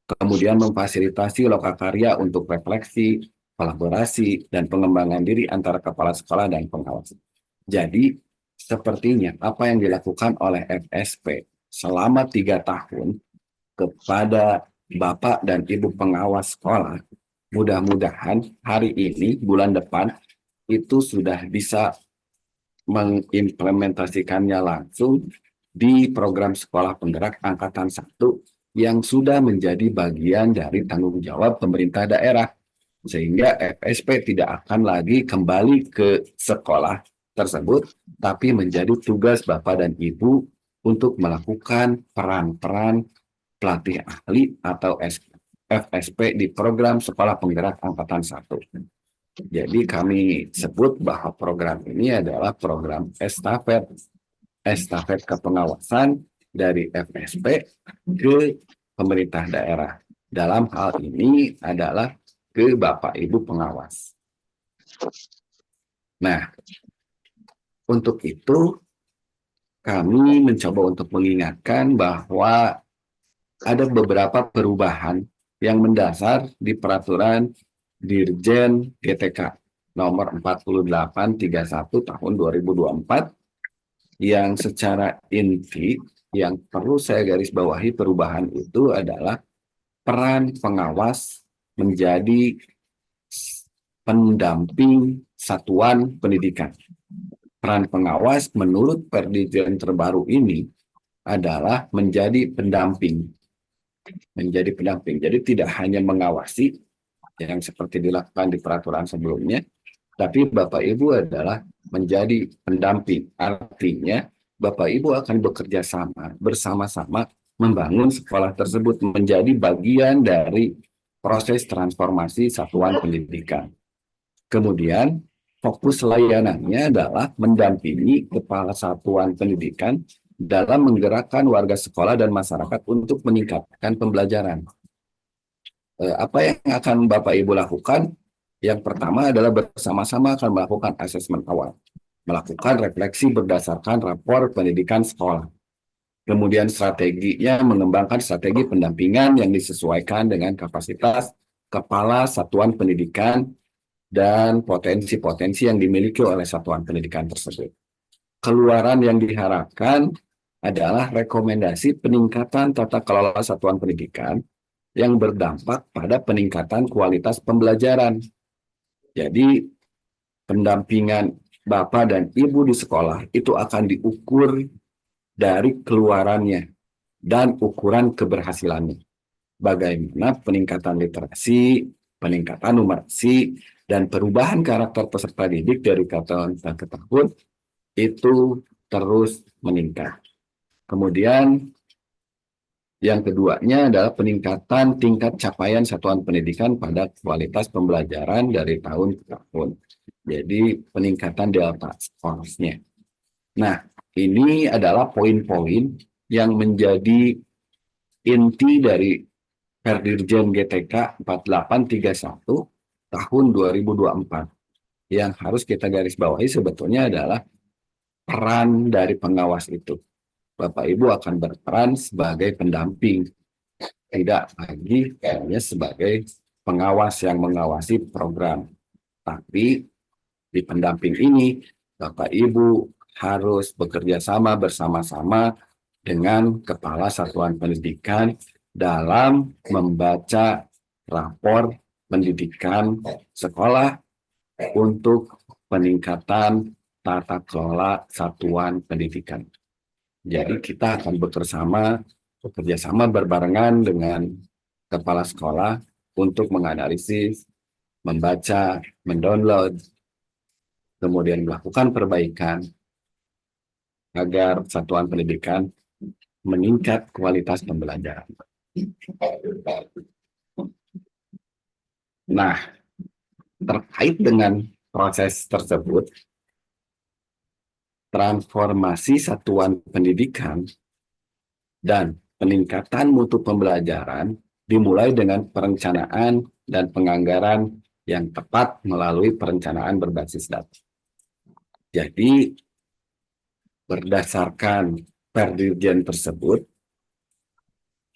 Kemudian memfasilitasi lokakarya untuk refleksi, kolaborasi, dan pengembangan diri antara kepala sekolah dan pengawas. Jadi, sepertinya apa yang dilakukan oleh FSP selama 3 tahun kepada Bapak dan Ibu pengawas sekolah mudah-mudahan hari ini, bulan depan, itu sudah bisa mengimplementasikannya langsung di program sekolah penggerak angkatan 1 yang sudah menjadi bagian dari tanggung jawab pemerintah daerah. Sehingga FSP tidak akan lagi kembali ke sekolah tersebut, tapi menjadi tugas Bapak dan Ibu untuk melakukan peran-peran pelatih ahli atau FSP di program sekolah penggerak angkatan 1. Jadi kami sebut bahwa program ini adalah program estafet kepengawasan dari FSP ke pemerintah daerah. Dalam hal ini adalah ke Bapak Ibu pengawas. Nah, untuk itu kami mencoba untuk mengingatkan bahwa ada beberapa perubahan yang mendasar di peraturan Dirjen GTK nomor 4831 tahun 2024 yang secara inti yang perlu saya garis bawahi perubahan itu adalah peran pengawas menjadi pendamping satuan pendidikan. Peran pengawas menurut Perdirjen terbaru ini adalah menjadi pendamping. Jadi tidak hanya mengawasi yang seperti dilakukan di peraturan sebelumnya, tapi Bapak Ibu adalah menjadi pendamping. Artinya Bapak Ibu akan bekerja sama bersama-sama membangun sekolah tersebut menjadi bagian dari proses transformasi satuan pendidikan. Kemudian fokus layanannya adalah mendampingi kepala satuan pendidikan dalam menggerakkan warga sekolah dan masyarakat untuk meningkatkan pembelajaran. Apa yang akan Bapak Ibu lakukan? Yang pertama adalah bersama-sama akan melakukan asesmen awal, melakukan refleksi berdasarkan rapor pendidikan sekolah. Kemudian strateginya mengembangkan strategi pendampingan yang disesuaikan dengan kapasitas kepala satuan pendidikan dan potensi-potensi yang dimiliki oleh satuan pendidikan tersebut. Keluaran yang diharapkan adalah rekomendasi peningkatan tata kelola satuan pendidikan yang berdampak pada peningkatan kualitas pembelajaran. Jadi, pendampingan Bapak dan Ibu di sekolah itu akan diukur dari keluarannya dan ukuran keberhasilannya. Bagaimana peningkatan literasi, peningkatan numerasi, dan perubahan karakter peserta didik dari tahun ke tahun itu terus meningkat. Kemudian yang keduanya adalah peningkatan tingkat capaian satuan pendidikan pada kualitas pembelajaran dari tahun ke tahun. Jadi peningkatan delta scores-nya. Nah, ini adalah poin-poin yang menjadi inti dari Perdirjen GTK 4831 tahun 2024. Yang harus kita garis bawahi sebetulnya adalah peran dari pengawas itu. Bapak Ibu akan berperan sebagai pendamping, tidak lagi hanya sebagai pengawas yang mengawasi program. Tapi di pendamping ini, Bapak Ibu harus bekerja sama bersama-sama dengan kepala satuan pendidikan dalam membaca rapor pendidikan sekolah untuk peningkatan tata kelola satuan pendidikan. Jadi kita akan bekerja sama berbarengan dengan kepala sekolah untuk menganalisis, membaca, mendownload, kemudian melakukan perbaikan agar satuan pendidikan meningkat kualitas pembelajaran. Nah, terkait dengan proses tersebut, transformasi satuan pendidikan dan peningkatan mutu pembelajaran dimulai dengan perencanaan dan penganggaran yang tepat melalui perencanaan berbasis data. Jadi, berdasarkan Perdirjen tersebut,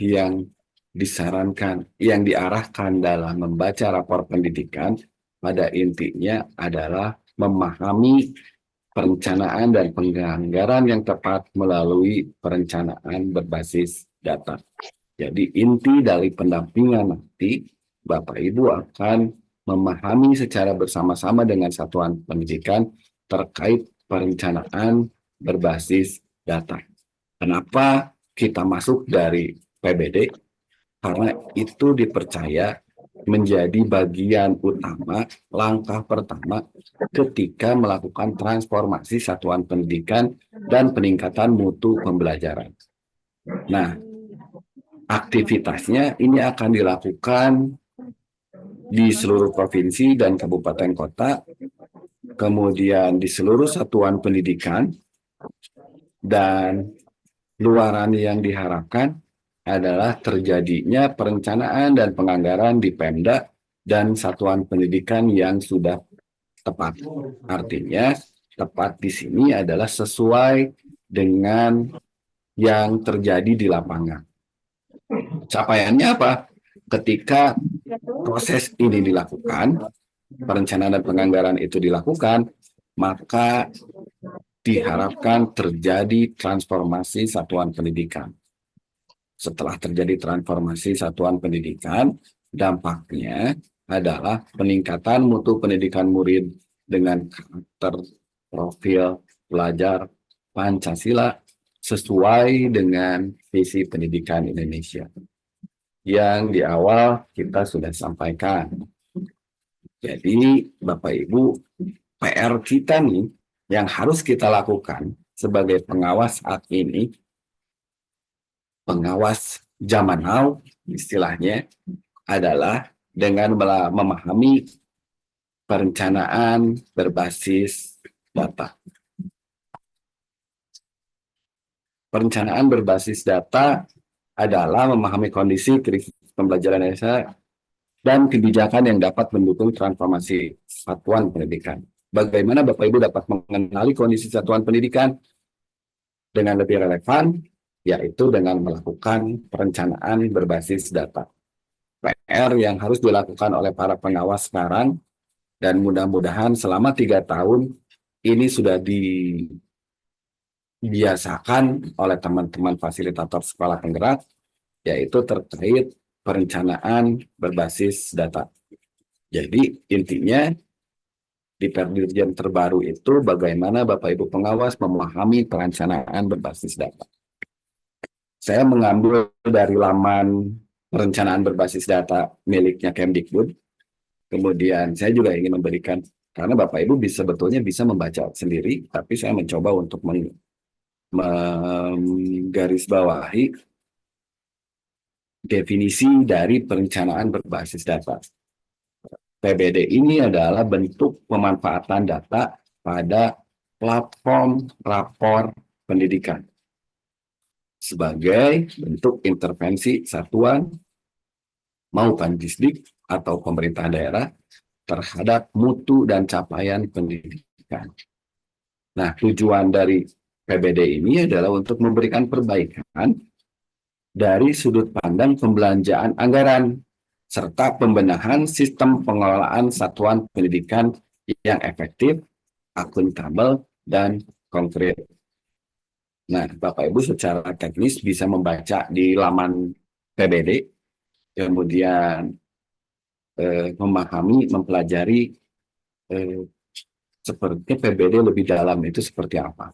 yang disarankan, yang diarahkan dalam membaca rapor pendidikan, pada intinya adalah memahami perencanaan dan penganggaran yang tepat melalui perencanaan berbasis data. Jadi inti dari pendampingan nanti Bapak Ibu akan memahami secara bersama-sama dengan satuan pendidikan terkait perencanaan berbasis data. Kenapa kita masuk dari PBD? Karena itu dipercaya menjadi bagian utama, langkah pertama ketika melakukan transformasi satuan pendidikan dan peningkatan mutu pembelajaran. Nah, aktivitasnya ini akan dilakukan di seluruh provinsi dan kabupaten kota, kemudian di seluruh satuan pendidikan, dan luaran yang diharapkan adalah terjadinya perencanaan dan penganggaran di Pemda dan satuan pendidikan yang sudah tepat. Artinya, tepat di sini adalah sesuai dengan yang terjadi di lapangan. Capaiannya apa? Ketika proses ini dilakukan, perencanaan dan penganggaran itu dilakukan, maka diharapkan terjadi transformasi satuan pendidikan. Setelah terjadi transformasi satuan pendidikan, dampaknya adalah peningkatan mutu pendidikan murid dengan karakter profil pelajar Pancasila sesuai dengan visi pendidikan Indonesia yang di awal kita sudah sampaikan. Jadi Bapak Ibu, PR kita nih yang harus kita lakukan sebagai pengawas saat ini, pengawas zaman now istilahnya, adalah dengan memahami perencanaan berbasis data. Perencanaan berbasis data adalah memahami kondisi krisis pembelajaran Indonesia dan kebijakan yang dapat mendukung transformasi satuan pendidikan. Bagaimana Bapak Ibu dapat mengenali kondisi satuan pendidikan dengan lebih relevan, yaitu dengan melakukan perencanaan berbasis data. PR yang harus dilakukan oleh para pengawas sekarang, dan mudah-mudahan selama 3 tahun ini sudah dibiasakan oleh teman-teman fasilitator sekolah penggerak, yaitu terkait perencanaan berbasis data. Jadi intinya di Perdirjen terbaru itu bagaimana Bapak Ibu pengawas memahami perencanaan berbasis data. Saya mengambil dari laman perencanaan berbasis data miliknya Kemdikbud. Kemudian saya juga ingin memberikan, karena Bapak Ibu sebetulnya bisa membaca sendiri, tapi saya mencoba untuk menggarisbawahi definisi dari perencanaan berbasis data. PBD ini adalah bentuk pemanfaatan data pada platform rapor pendidikan sebagai bentuk intervensi satuan maupun distrik atau pemerintah daerah terhadap mutu dan capaian pendidikan. Nah, tujuan dari PBD ini adalah untuk memberikan perbaikan dari sudut pandang pembelanjaan anggaran serta pembenahan sistem pengelolaan satuan pendidikan yang efektif, akuntabel, dan konkret. Nah, Bapak Ibu secara teknis bisa membaca di laman PBD, kemudian memahami, mempelajari seperti PBD lebih dalam itu seperti apa.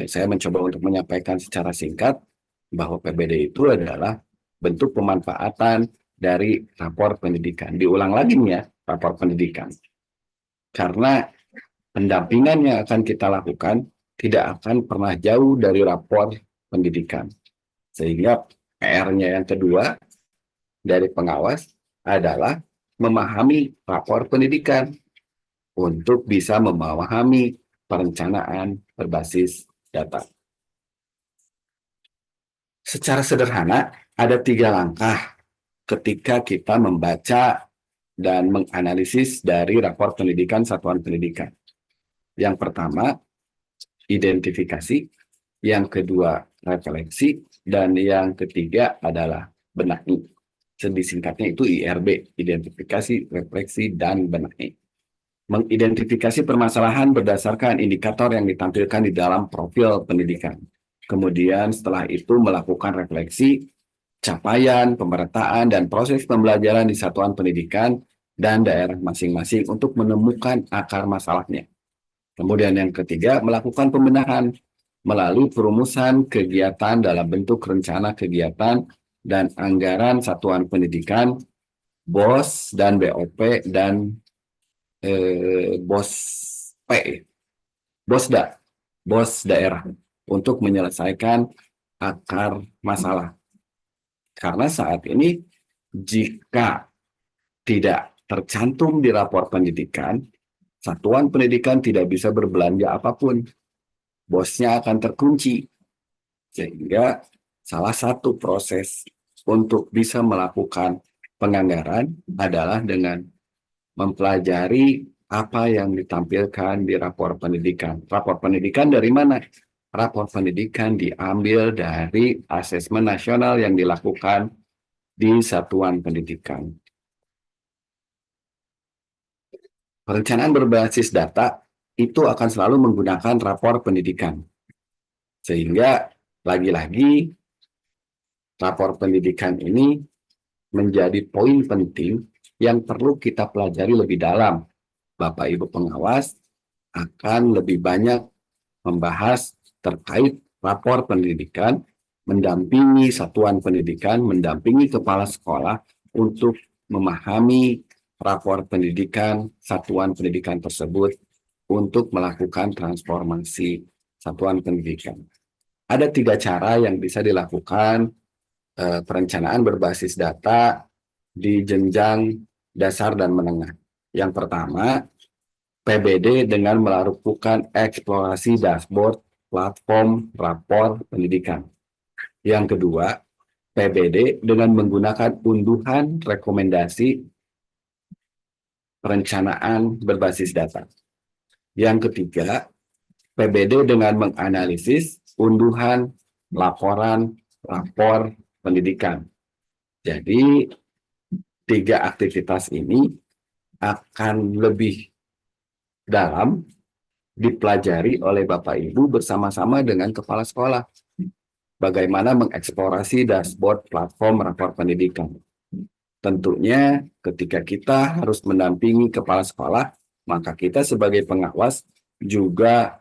Saya mencoba untuk menyampaikan secara singkat bahwa PBD itu adalah bentuk pemanfaatan dari rapor pendidikan. Diulang lagi nih ya, rapor pendidikan. Karena pendampingan yang akan kita lakukan tidak akan pernah jauh dari rapor pendidikan. Sehingga PR-nya yang kedua dari pengawas adalah memahami rapor pendidikan untuk bisa memahami perencanaan berbasis data. Secara sederhana, ada 3 langkah ketika kita membaca dan menganalisis dari rapor pendidikan satuan pendidikan. Yang pertama, identifikasi. Yang kedua, refleksi. Dan yang ketiga adalah benahi. Disingkatnya itu IRB, identifikasi, refleksi, dan benahi. Mengidentifikasi permasalahan berdasarkan indikator yang ditampilkan di dalam profil pendidikan. Kemudian setelah itu melakukan refleksi capaian, pemerataan, dan proses pembelajaran di satuan pendidikan dan daerah masing-masing untuk menemukan akar masalahnya. Kemudian yang ketiga, melakukan pembenahan melalui perumusan kegiatan dalam bentuk rencana kegiatan dan anggaran satuan pendidikan, BOS dan BOP dan BOS P, BOSDA, BOS daerah untuk menyelesaikan akar masalah. Karena saat ini jika tidak tercantum di rapor pendidikan, satuan pendidikan tidak bisa berbelanja apapun. Bosnya akan terkunci. Sehingga salah satu proses untuk bisa melakukan penganggaran adalah dengan mempelajari apa yang ditampilkan di rapor pendidikan. Rapor pendidikan dari mana? Rapor pendidikan diambil dari asesmen nasional yang dilakukan di satuan pendidikan. Perencanaan berbasis data itu akan selalu menggunakan rapor pendidikan. Sehingga lagi-lagi rapor pendidikan ini menjadi poin penting yang perlu kita pelajari lebih dalam. Bapak Ibu pengawas akan lebih banyak membahas terkait rapor pendidikan, mendampingi satuan pendidikan, mendampingi kepala sekolah untuk memahami rapor pendidikan satuan pendidikan tersebut untuk melakukan transformasi satuan pendidikan. Ada 3 cara yang bisa dilakukan perencanaan berbasis data di jenjang dasar dan menengah. Yang pertama, PBD dengan melakukan eksplorasi dashboard platform rapor pendidikan. Yang kedua, PBD dengan menggunakan unduhan rekomendasi perencanaan berbasis data. Yang ketiga, PBD dengan menganalisis unduhan laporan rapor pendidikan. Jadi, 3 aktivitas ini akan lebih dalam dipelajari oleh Bapak Ibu bersama-sama dengan kepala sekolah. Bagaimana mengeksplorasi dashboard platform rapor pendidikan. Tentunya ketika kita harus mendampingi kepala sekolah, maka kita sebagai pengawas juga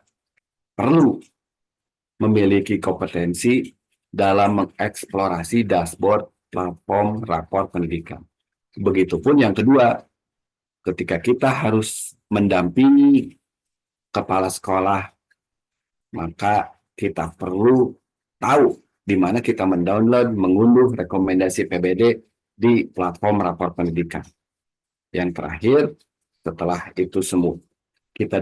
perlu memiliki kompetensi dalam mengeksplorasi dashboard platform rapor pendidikan. Begitupun yang kedua, ketika kita harus mendampingi kepala sekolah, maka kita perlu tahu di mana kita mendownload, mengunduh rekomendasi PBD di platform rapor pendidikan. Yang terakhir, setelah itu semua kita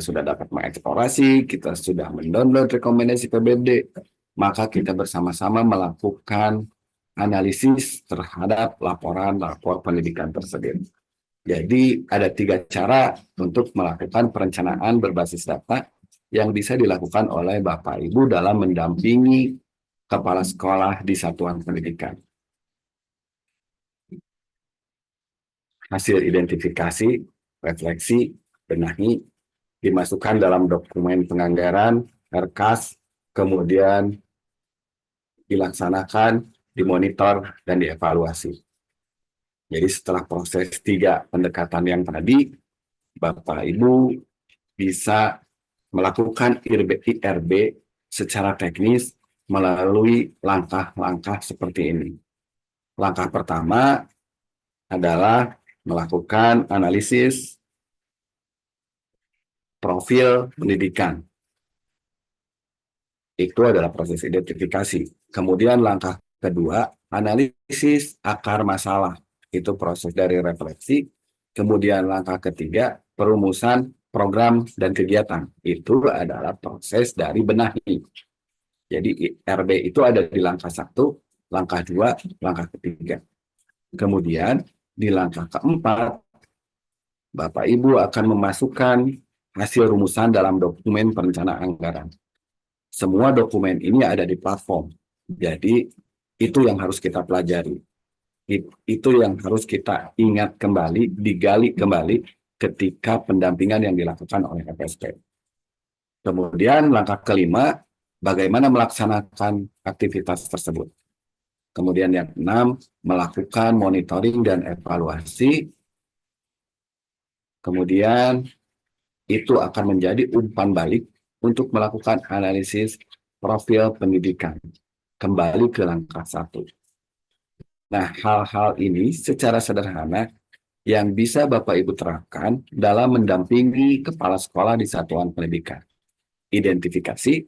sudah dapat mengeksplorasi, kita sudah mendownload rekomendasi PBD, maka kita bersama-sama melakukan analisis terhadap laporan rapor pendidikan tersebut. Jadi ada 3 cara untuk melakukan perencanaan berbasis data yang bisa dilakukan oleh Bapak Ibu dalam mendampingi kepala sekolah di satuan pendidikan. Hasil identifikasi, refleksi, benahi, dimasukkan dalam dokumen penganggaran, RKAS, kemudian dilaksanakan, dimonitor, dan dievaluasi. Jadi setelah proses 3 pendekatan yang tadi, Bapak Ibu bisa melakukan IRB secara teknis melalui langkah-langkah seperti ini. Langkah pertama adalah melakukan analisis profil pendidikan. Itu adalah proses identifikasi. Kemudian langkah kedua, analisis akar masalah. Itu proses dari refleksi. Kemudian langkah ketiga, perumusan program dan kegiatan. Itu adalah proses dari benahi. Jadi RB itu ada di langkah 1, langkah 2, langkah ketiga. Kemudian di langkah keempat, Bapak Ibu akan memasukkan hasil rumusan dalam dokumen perencanaan anggaran. Semua dokumen ini ada di platform. Jadi itu yang harus kita pelajari. Itu yang harus kita ingat kembali, digali kembali ketika pendampingan yang dilakukan oleh FSP. Kemudian langkah kelima, bagaimana melaksanakan aktivitas tersebut. Kemudian yang keenam, melakukan monitoring dan evaluasi. Kemudian itu akan menjadi umpan balik untuk melakukan analisis profil pendidikan. Kembali ke langkah 1. Nah, hal-hal ini secara sederhana yang bisa Bapak Ibu terapkan dalam mendampingi kepala sekolah di satuan pendidikan. Identifikasi,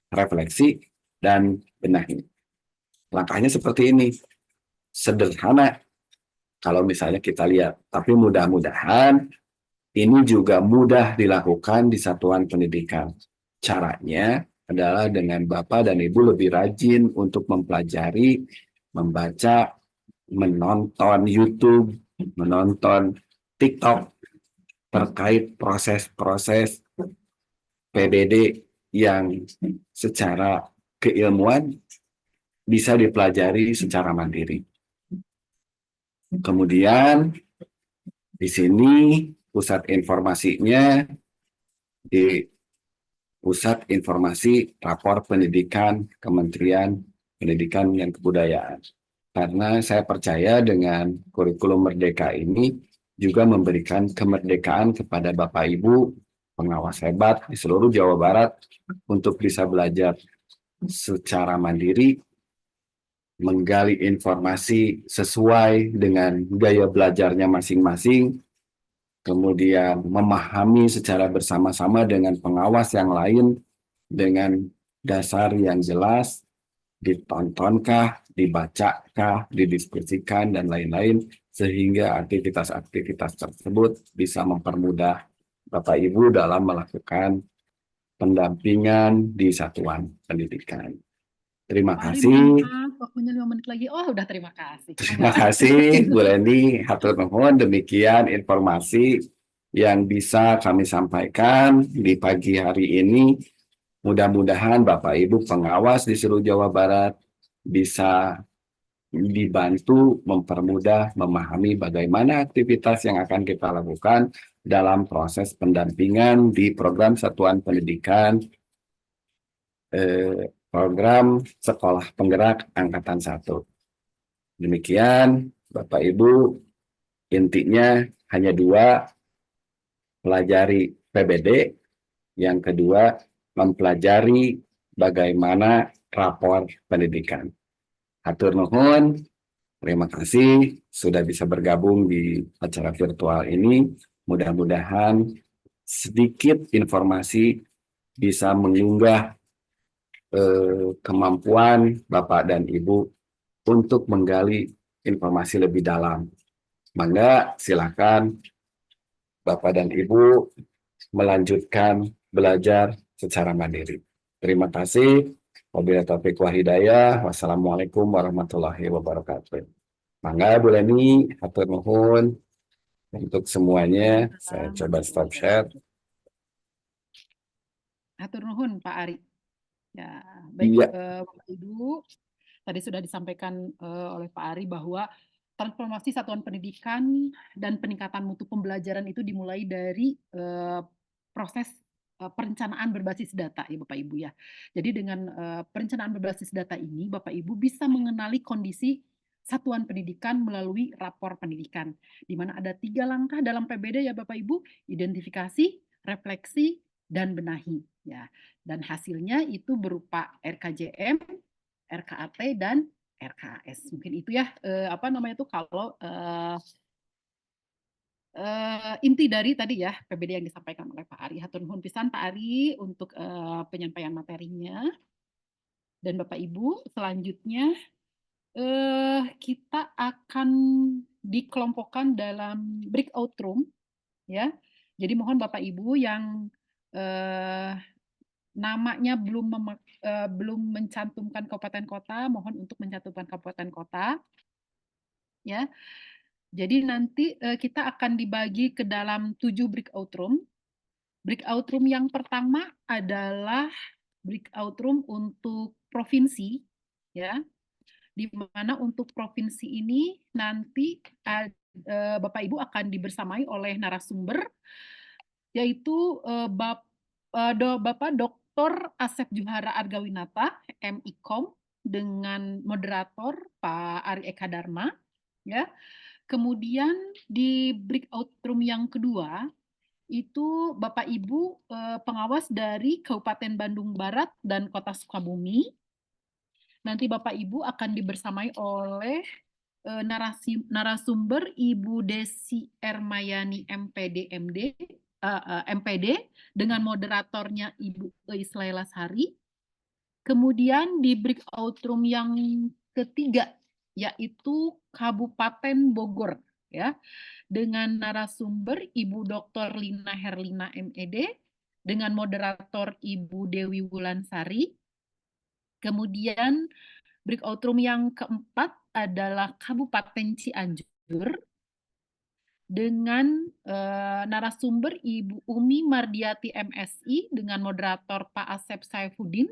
refleksi, dan benahi. Langkahnya seperti ini. Sederhana kalau misalnya kita lihat, tapi mudah-mudahan ini juga mudah dilakukan di satuan pendidikan. Caranya adalah dengan Bapak dan Ibu lebih rajin untuk mempelajari, membaca, menonton YouTube, menonton TikTok terkait proses-proses PBD yang secara keilmuan bisa dipelajari secara mandiri. Kemudian di sini pusat informasinya di Pusat Informasi Rapor Pendidikan Kementerian Pendidikan dan Kebudayaan. Karena saya percaya dengan kurikulum Merdeka ini juga memberikan kemerdekaan kepada Bapak Ibu pengawas hebat di seluruh Jawa Barat untuk bisa belajar secara mandiri, menggali informasi sesuai dengan gaya belajarnya masing-masing, kemudian memahami secara bersama-sama dengan pengawas yang lain dengan dasar yang jelas, ditontonkah, dibacakah, didiskusikan, dan lain-lain, sehingga aktivitas-aktivitas tersebut bisa mempermudah Bapak Ibu dalam melakukan pendampingan di satuan pendidikan. Terima Pak Ari, kasih. mohon maaf, waktunya 5 menit lagi. Oh, udah terima kasih. Terima kasih Bu Leni, hatur nuhun. Demikian informasi yang bisa kami sampaikan di pagi hari ini. Mudah-mudahan Bapak Ibu pengawas di seluruh Jawa Barat bisa dibantu mempermudah memahami bagaimana aktivitas yang akan kita lakukan dalam proses pendampingan di program Satuan Pendidikan program Sekolah Penggerak Angkatan 1. Demikian Bapak Ibu, intinya hanya 2, pelajari PBD, yang kedua mempelajari bagaimana rapor pendidikan. Hatur nuhun, terima kasih sudah bisa bergabung di acara virtual ini. Mudah-mudahan sedikit informasi bisa mengunggah kemampuan Bapak dan Ibu untuk menggali informasi lebih dalam. Mangga silakan Bapak dan Ibu melanjutkan belajar secara mandiri. Terima kasih. Wabillahi taufiq wal hidayah. Wassalamualaikum warahmatullahi wabarakatuh. Mangga Bu Leni, hatur nuhun untuk semuanya. Saya coba stop share. Hatur nuhun Pak Ari. Ya, baik Iya. Bapak Ibu, tadi sudah disampaikan oleh Pak Ari bahwa transformasi satuan pendidikan dan peningkatan mutu pembelajaran itu dimulai dari proses perencanaan berbasis data ya Bapak Ibu ya. Jadi dengan perencanaan berbasis data ini Bapak Ibu bisa mengenali kondisi satuan pendidikan melalui rapor pendidikan, di mana ada 3 langkah dalam PBD ya Bapak Ibu: identifikasi, refleksi, dan benahi ya. Dan hasilnya itu berupa RKJM, RKAT, dan RKAS. Mungkin itu ya kalau inti dari tadi ya PBD yang disampaikan oleh Pak Ari. Hatur nuhun pisan Pak Ari untuk penyampaian materinya. Dan Bapak Ibu, selanjutnya kita akan dikelompokkan dalam breakout room ya. Jadi mohon Bapak Ibu yang namanya belum mencantumkan kabupaten kota, mohon untuk mencantumkan kabupaten kota ya. Jadi nanti kita akan dibagi ke dalam 7 breakout room. Breakout room yang pertama adalah breakout room untuk provinsi ya. Di mana untuk provinsi ini nanti Bapak Ibu akan dibersamai oleh narasumber yaitu Bapak Dr. Asep Juhara Argawinata, MIKOM, dengan moderator Pak Ari Eka Dharma, ya. Kemudian di breakout room yang kedua itu Bapak Ibu pengawas dari Kabupaten Bandung Barat dan Kota Sukabumi. Nanti Bapak Ibu akan dibersamai oleh narasumber Ibu Desi Ermayani MPD MPD dengan moderatornya Ibu Eis Laila Sari. Kemudian di breakout room yang ketiga yaitu Kabupaten Bogor, ya, dengan narasumber Ibu Dr. Lina Herlina MED dengan moderator Ibu Dewi Wulansari. Kemudian breakout room yang keempat adalah Kabupaten Cianjur dengan narasumber Ibu Umi Mardiati MSI dengan moderator Pak Asep Saifuddin.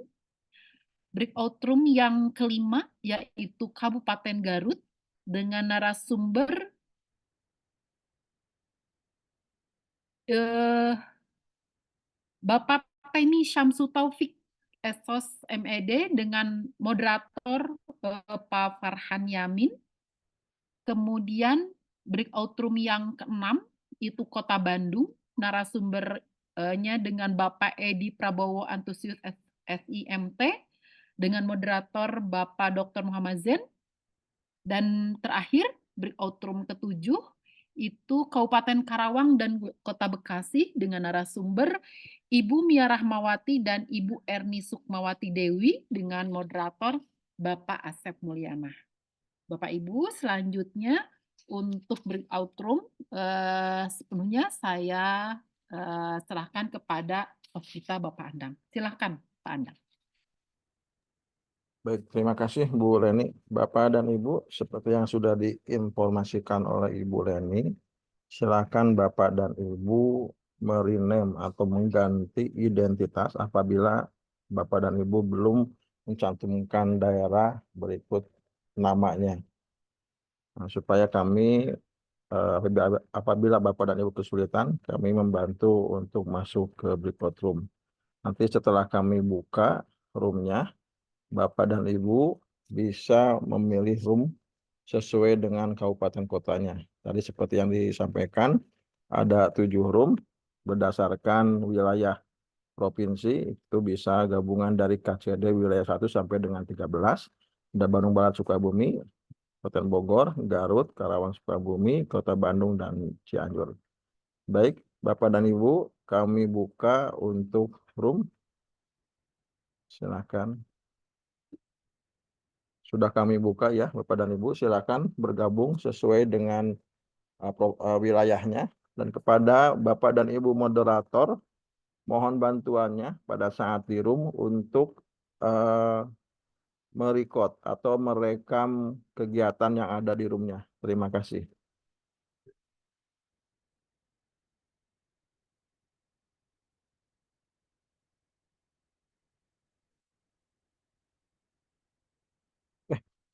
Breakout room yang kelima yaitu Kabupaten Garut dengan narasumber Bapak Penny Syamsu Taufik Esos MED dengan moderator Pak Farhan Yamin. Kemudian breakout room yang keenam itu Kota Bandung, narasumbernya dengan Bapak Edi Prabowo Antusius SIMT dengan moderator Bapak Dr. Muhammad Zen. Dan terakhir breakout room ketujuh itu Kabupaten Karawang dan Kota Bekasi dengan narasumber Ibu Mia Rahmawati dan Ibu Erni Sukmawati Dewi dengan moderator Bapak Asep Mulyana. Bapak Ibu, selanjutnya untuk breakout room sepenuhnya saya serahkan kepada host kita Bapak Andang. Silakan Pak Andang. Baik, terima kasih Bu Leni. Bapak dan Ibu, seperti yang sudah diinformasikan oleh Ibu Leni, silakan Bapak dan Ibu merename atau mengganti identitas apabila Bapak dan Ibu belum mencantumkan daerah berikut namanya. Nah, supaya kami apabila Bapak dan Ibu kesulitan, kami membantu untuk masuk ke breakout room. Nanti setelah kami buka roomnya, Bapak dan Ibu bisa memilih room sesuai dengan kabupaten kotanya. Tadi seperti yang disampaikan, ada 7 room berdasarkan wilayah provinsi, itu bisa gabungan dari KCD wilayah 1 sampai dengan 13. Ada Bandung Barat, Sukabumi, Kabupaten Bogor, Garut, Karawang, Sukabumi, Kota Bandung, dan Cianjur. Baik, Bapak dan Ibu, kami buka untuk room. Silakan. Sudah kami buka ya, Bapak dan Ibu, silakan bergabung sesuai dengan wilayahnya. Dan kepada Bapak dan Ibu moderator, mohon bantuannya pada saat di room untuk merecord atau merekam kegiatan yang ada di roomnya. Terima kasih.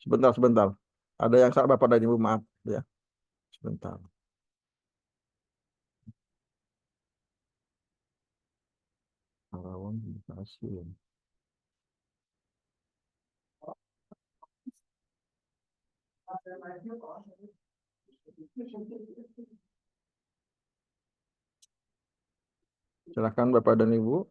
Sebentar. Ada yang salah Bapak dan Ibu, maaf ya. Sebentar. Karawang, Bekasi. Silakan Bapak dan Ibu.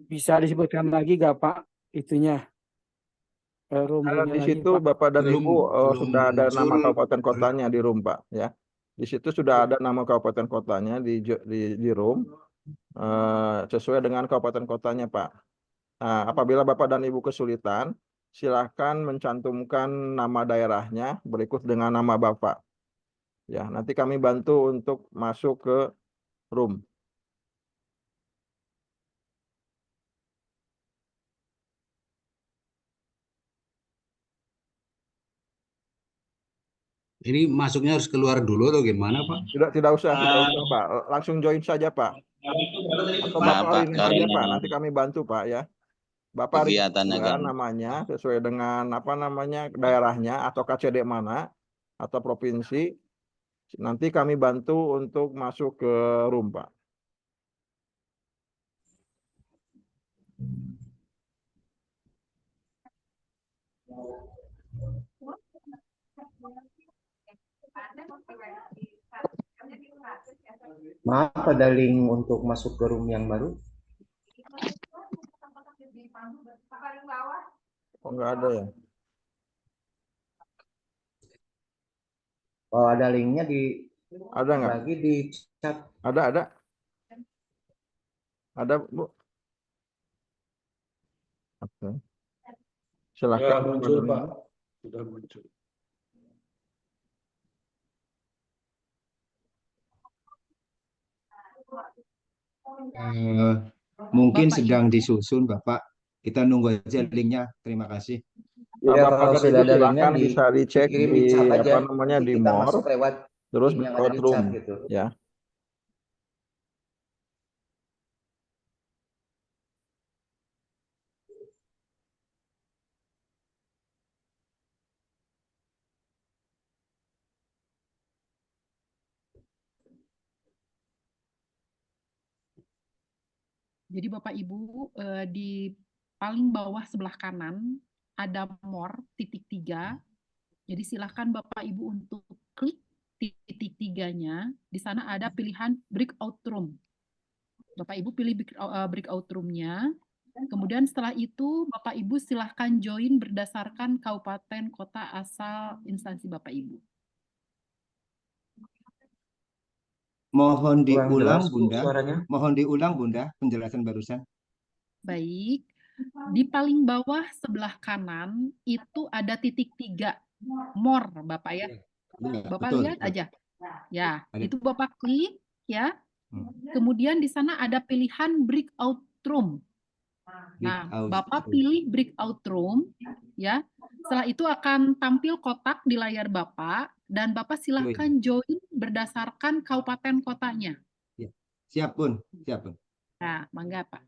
Bisa disebutkan lagi gak Pak itunya? Di situ Pak. Bapak dan Ibu sudah ada nama kabupaten kotanya di room Pak ya. Di situ sudah ada nama kabupaten kotanya di room sesuai dengan kabupaten kotanya Pak. Nah, apabila Bapak dan Ibu kesulitan, silakan mencantumkan nama daerahnya berikut dengan nama Bapak. Ya, nanti kami bantu untuk masuk ke room. Ini masuknya harus keluar dulu atau gimana, Pak? Tidak usah Pak. Langsung join saja Pak. Atau Bapak Pak, saja Pak. Nanti kami bantu Pak ya. Bapak kegiatannya register kan. namanya sesuai dengan apa namanya daerahnya atau KCD mana atau provinsi. Nanti kami bantu untuk masuk ke room, Pak. Maaf, ada link untuk masuk ke room yang baru? Oh, nggak ada ya? Oh, ada linknya Ada nggak? dibagi di chat. Ada. Ada, Bu. Oke. Silakan. Ya, muncul, Pak. Sudah muncul. Mungkin Bapak sedang Ibu. disusun, Bapak. Kita nunggu aja linknya. Terima kasih. Nah, Ya, Bapak kalau dan sudah Ibu ada linknya silakan bisa dicek dikirim di di chat aja. apa namanya Nanti di kita more, masuk lewat terus link yang ada breakout di room chat gitu. ya. Jadi Bapak Ibu, di paling bawah sebelah kanan ada more titik 3. Jadi silakan Bapak Ibu untuk klik titik 3-nya. Di sana ada pilihan breakout room. Bapak Ibu pilih breakout room-nya. Kemudian setelah itu Bapak Ibu silahkan join berdasarkan kabupaten kota asal instansi Bapak Ibu. Mohon Kurang diulang, jelas, Bu, Bunda. suaranya. Mohon diulang, Bunda, penjelasan barusan. Baik, di paling bawah sebelah kanan itu ada titik 3, more Bapak ya. Iya, Bapak betul, lihat betul. aja. Ya, Ada. itu Bapak klik ya. Hmm. Kemudian di sana ada pilihan breakout room. Nah, Breakout Bapak room. pilih breakout room ya. Setelah itu akan tampil kotak di layar Bapak dan Bapak silahkan join berdasarkan kabupaten kotanya. Ya. Siap, Bun. Siap, Bun. Nah, mangga Pak.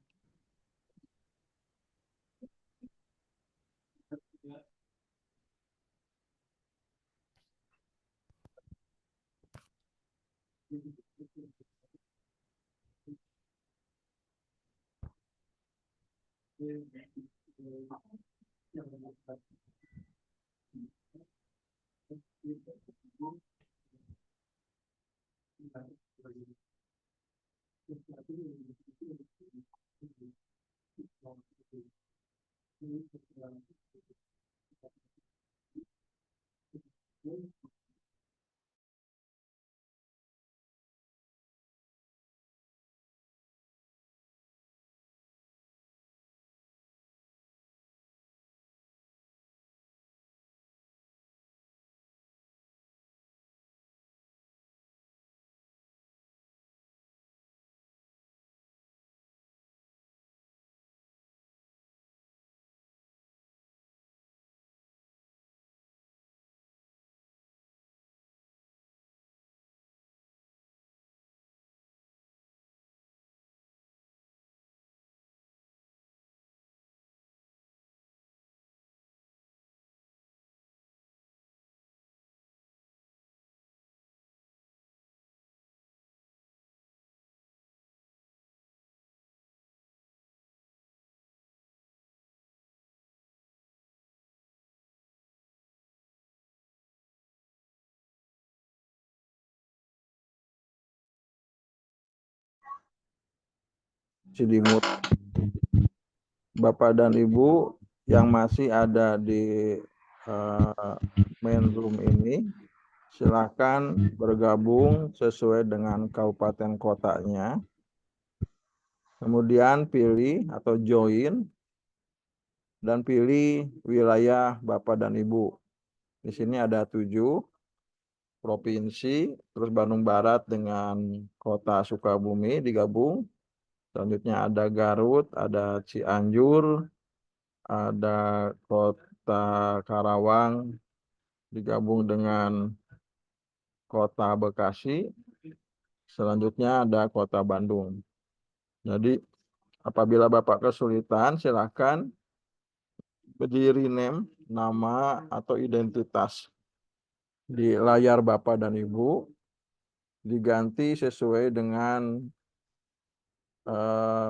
Sidimut. Bapak dan Ibu yang masih ada di main room ini, silakan bergabung sesuai dengan kabupaten kotanya. Kemudian pilih atau join dan pilih wilayah Bapak dan Ibu. Di sini ada 7 provinsi, terus Bandung Barat dengan kota Sukabumi digabung. Selanjutnya ada Garut, ada Cianjur, ada kota Karawang digabung dengan kota Bekasi. Selanjutnya ada kota Bandung. Jadi apabila Bapak kesulitan, silakan berdiri name, nama atau identitas di layar Bapak dan Ibu diganti sesuai dengan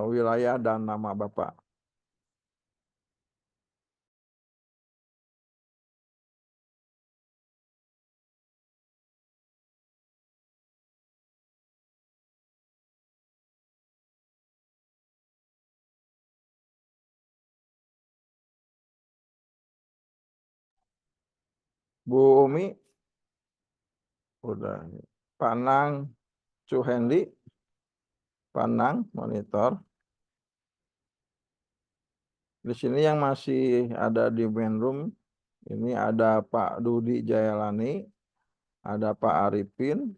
wilayah dan nama Bapak. Bu Umi, udah. Panang Cuhendi, Panang monitor. Di sini yang masih ada di main room, ini ada Pak Dudi Jayalani, ada Pak Arifin,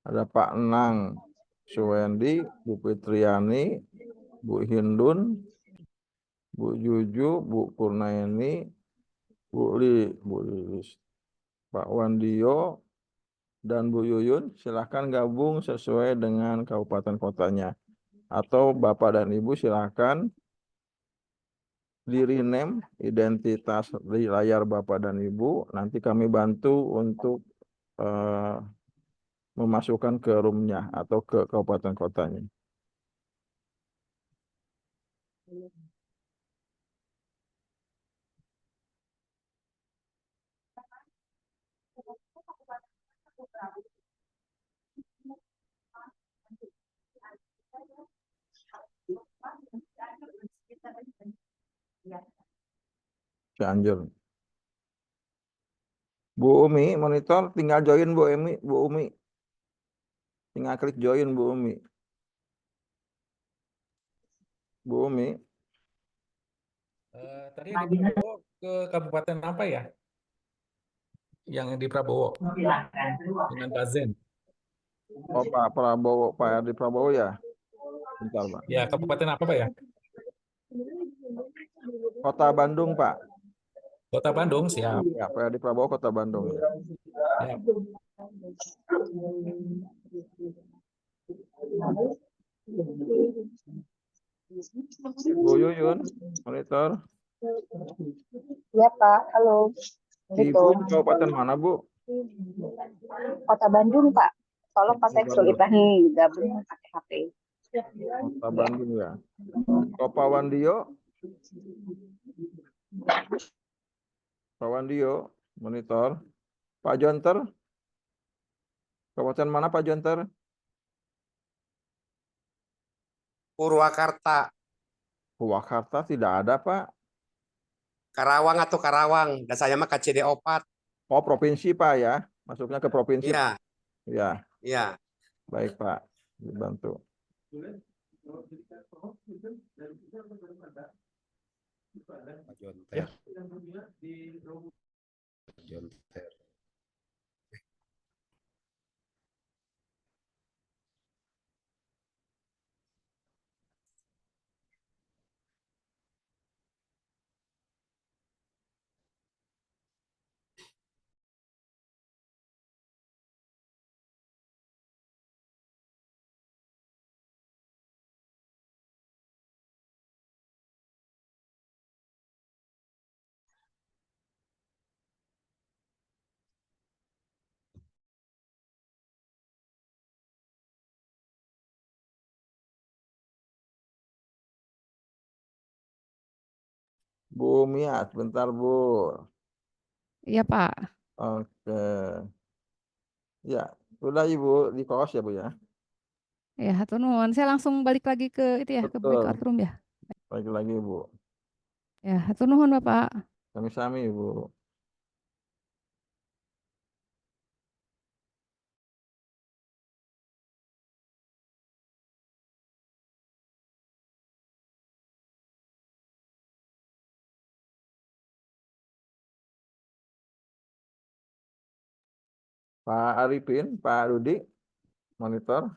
ada Pak Nang Suwendi, Bu Fitriani, Bu Hindun, Bu Juju, Bu Purnaini, Bu Lilis, Pak Wandio, dan Bu Yuyun. Silahkan gabung sesuai dengan kabupaten kotanya. Atau Bapak dan Ibu silahkan di rename identitas di layar Bapak dan Ibu. Nanti kami bantu untuk memasukkan ke roomnya atau ke kabupaten kotanya. Cianjur. Bu Umi monitor, tinggal join Bu Umi, Bu Umi. Tinggal klik join Bu Umi. Bu Umi. Tadi di Prabowo ke kabupaten apa ya? Yang di Prabowo dengan Pak Zen. Oh Pak Prabowo, Pak Edi Prabowo ya. Bentar Pak. Ya, kabupaten apa Pak ya? Kota Bandung Pak. Kota Bandung, siap. Ya, Pak Edi Prabowo Kota Bandung ya. Ya. Bu Yuyun, monitor. Ya Pak, halo. Ibu di kabupaten mana Bu? Kota Bandung Pak. Tolong pas saya Bandung. kesulitan gabung pakai HP. Kota Bandung ya. Pak Wandio. Pak Wandio, monitor. Pak Jonter. Kabupaten mana Pak Jonter? Purwakarta, Purwakarta tidak ada Pak. Karawang atau Karawang, dan saya mah KCD 4. Oh provinsi Pak ya. Masuknya ke provinsi. Iya. Ya. Iya. Baik Pak, dibantu. Pak Jonter. Jonter. Bu Mia, sebentar Bu. Iya Pak. Oke. Ya, sudah Ibu di kos ya Bu ya. Ya, hatur nuhun. Saya langsung balik lagi ke itu ya, ke Betul. breakout room ya. Lagi Bu. Ya, hatur nuhun Bapak. Sami-sami Bu. Pak Arifin, Pak Rudi, monitor.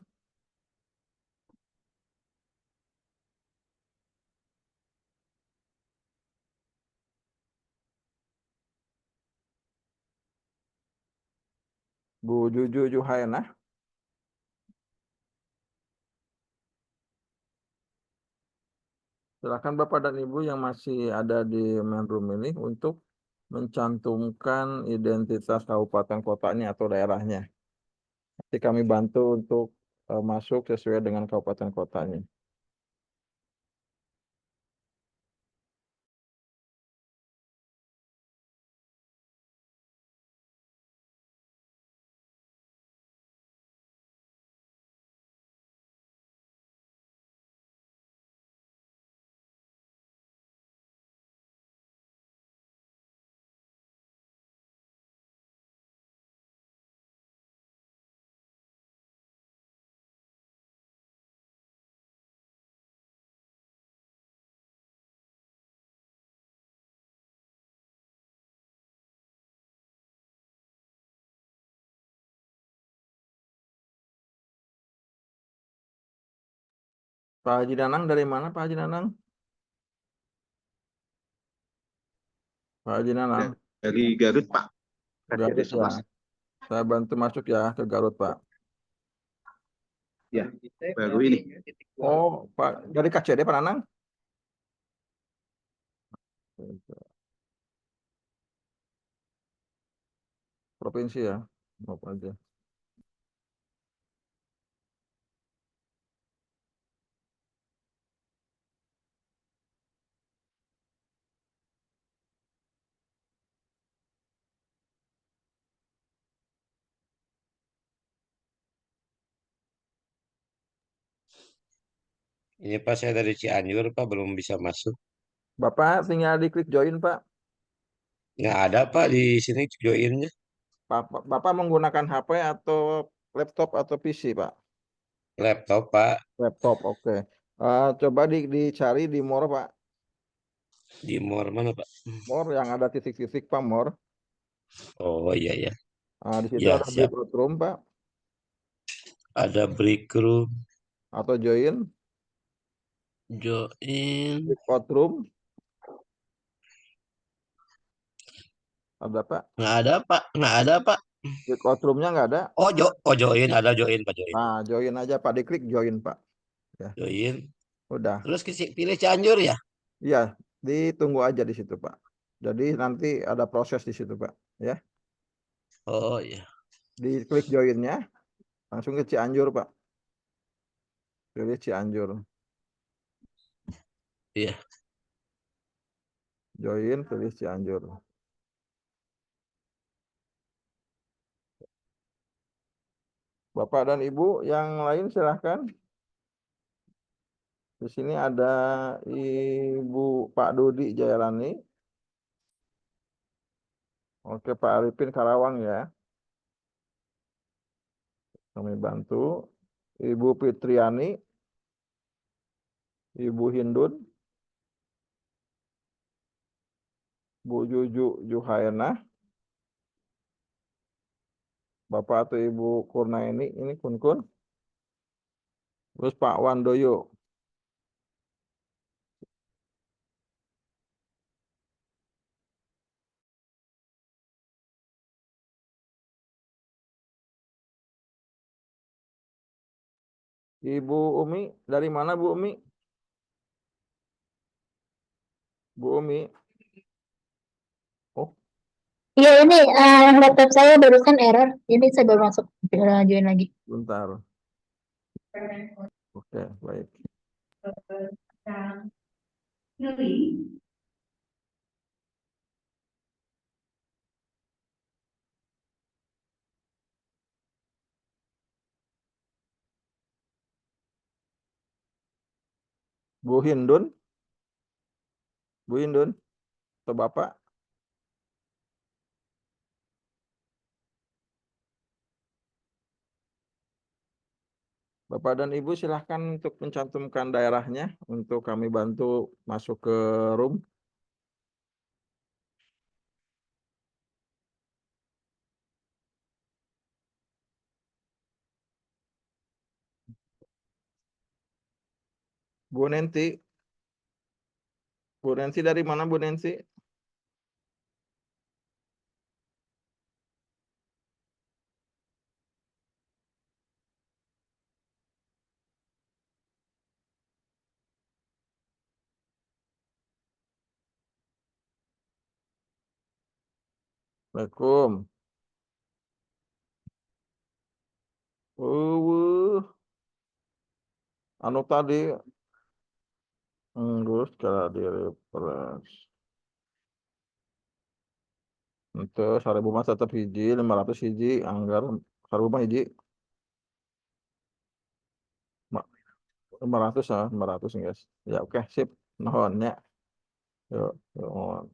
Bu Juju Juhaina. Silakan Bapak dan Ibu yang masih ada di main room ini untuk mencantumkan identitas kabupaten kotanya atau daerahnya. Nanti kami bantu untuk masuk sesuai dengan kabupaten kotanya. Pak Haji Danang dari mana Pak Haji Danang? Pak Haji Danang. Dari Garut, Pak. Garut ya. Saya bantu masuk ya ke Garut Pak. Ya, baru ini. Oh Pak, dari KCD Pak Danang? Provinsi ya, apa aja. Ini Pak, saya dari Cianjur Pak, belum bisa masuk. Bapak tinggal diklik join Pak. Nggak ada Pak di sini joinnya. Bapak menggunakan HP atau laptop atau PC Pak? Laptop Pak. Laptop, oke. Coba dicari di more Pak. Di more mana Pak? More yang ada titik-titik Pak, more. Oh iya ya. Di situ Ya ada siap. breakout room Pak. Ada break room. Atau join. Join. Breakout room. Ada Pak? Nggak ada Pak. Nggak ada Pak. Breakout roomnya nggak ada. Oh join. Ada join Pak, join. Nah, join aja Pak. Diklik join Pak. Ya. Join. Udah. Terus pilih Cianjur ya? Iya, ditunggu aja di situ Pak. Jadi nanti ada proses di situ Pak. Ya. Oh iya. Diklik joinnya. Langsung ke Cianjur Pak. Pilih Cianjur. Iya. Join, pilih Cianjur. Bapak dan Ibu yang lain silahkan. Di sini ada Ibu Pak Dodi Jayalani. Oke, Pak Arifin Karawang ya. Kami bantu. Ibu Fitriani. Ibu Hindun. Bu Juju Juhaena. Bapak atau Ibu Kurnaini, ini Kun. Terus Pak Wandoyo. Ibu Umi, dari mana Bu Umi? Bu Umi. Oh, Iya ini laptop saya barusan error, jadi saya baru masuk join lagi. bentar. Oke, baik. Bu Hindun. Bu Hindun. Atau Bapak? Bapak dan Ibu silahkan untuk mencantumkan daerahnya untuk kami bantu masuk ke room. Bu Nenti. Bu Nancy dari mana Bu Nancy? Assalamualaikum. Anu tadi terus cara di refresh. Itu 1000 mah tetap hiji, 500 hiji, anggar 1000 mah hiji. 500 ah, 500 guys. Ya oke, sip. Nuhun ya. Yuk, nuhun.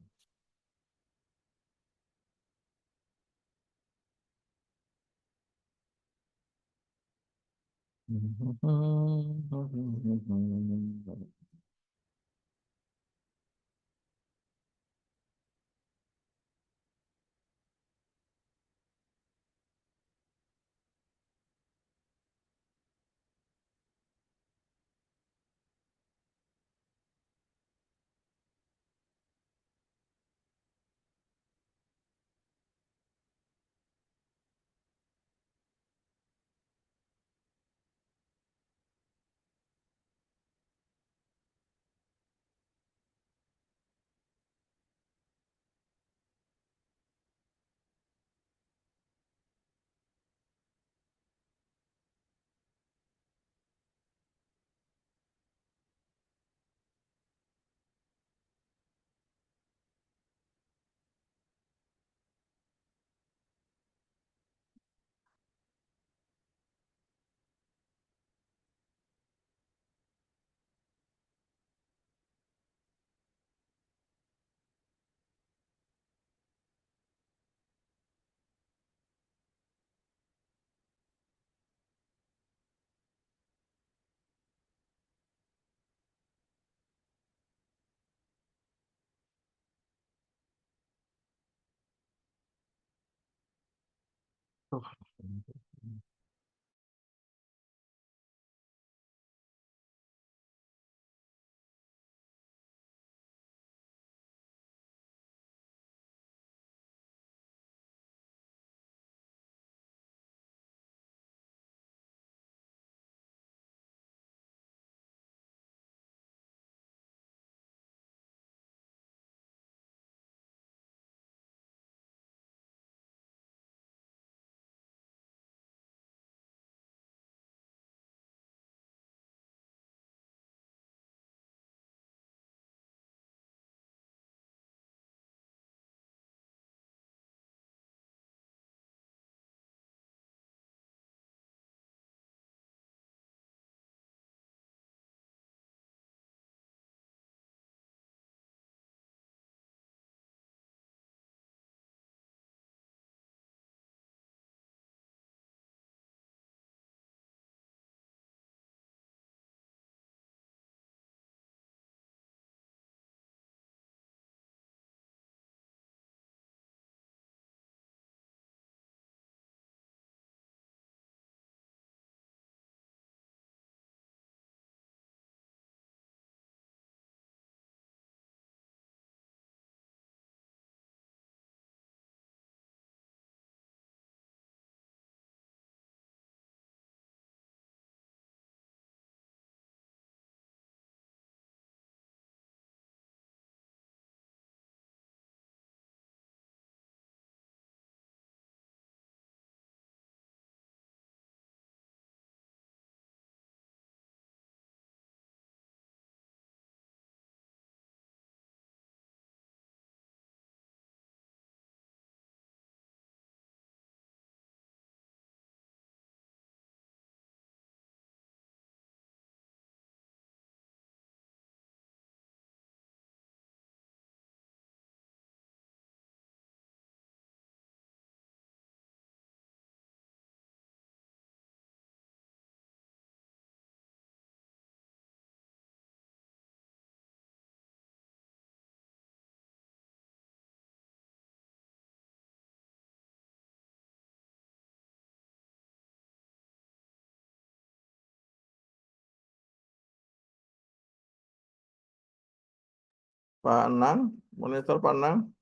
Pak Anang, monitor Pak Anang.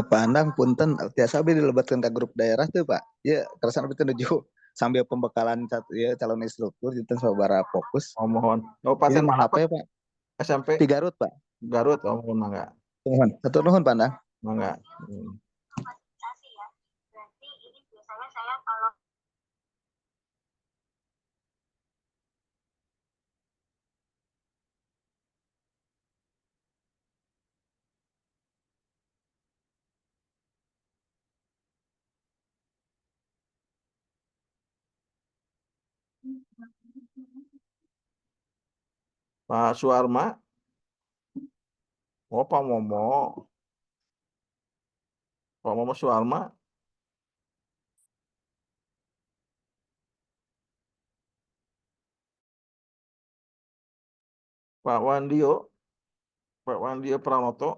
Pak Anang punten tiasa abdi dilebatkan ke grup daerah tuh Pak. Ya, kerasan abdi nuju sambil pembekalan ya, calon instruktur itu sabara fokus. Oh mohon. Kabupaten Ya, mana apa Pak? ya Pak? SMP? Di Garut Pak. Garut, oh mohon enggak. Nuhun. Hatur nuhun Pandang. Mangga. Pak Suarma. Oh, Pak Momo. Pak Momo Suarma. Pak Wandio. Pak Wandio Pranoto.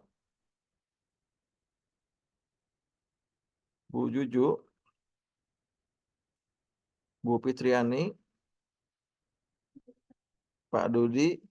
Bu Juju. Bu Fitriani. Pak Dudi.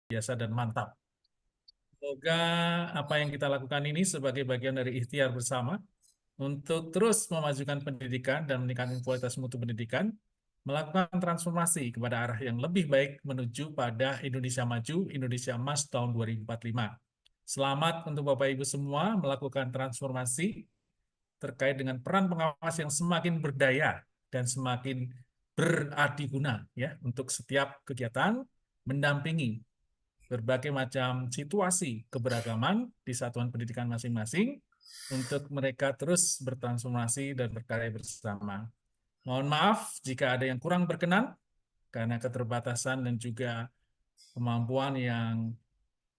Biasa dan mantap. Semoga apa yang kita lakukan ini sebagai bagian dari ikhtiar bersama untuk terus memajukan pendidikan dan meningkatkan kualitas mutu pendidikan melakukan transformasi kepada arah yang lebih baik menuju pada Indonesia Maju, Indonesia Emas tahun 2045. Selamat untuk Bapak Ibu semua melakukan transformasi terkait dengan peran pengawas yang semakin berdaya dan semakin beradiguna ya untuk setiap kegiatan, mendampingi berbagai macam situasi keberagaman di satuan pendidikan masing-masing untuk mereka terus bertransformasi dan berkarya bersama. Mohon maaf jika ada yang kurang berkenan karena keterbatasan dan juga kemampuan yang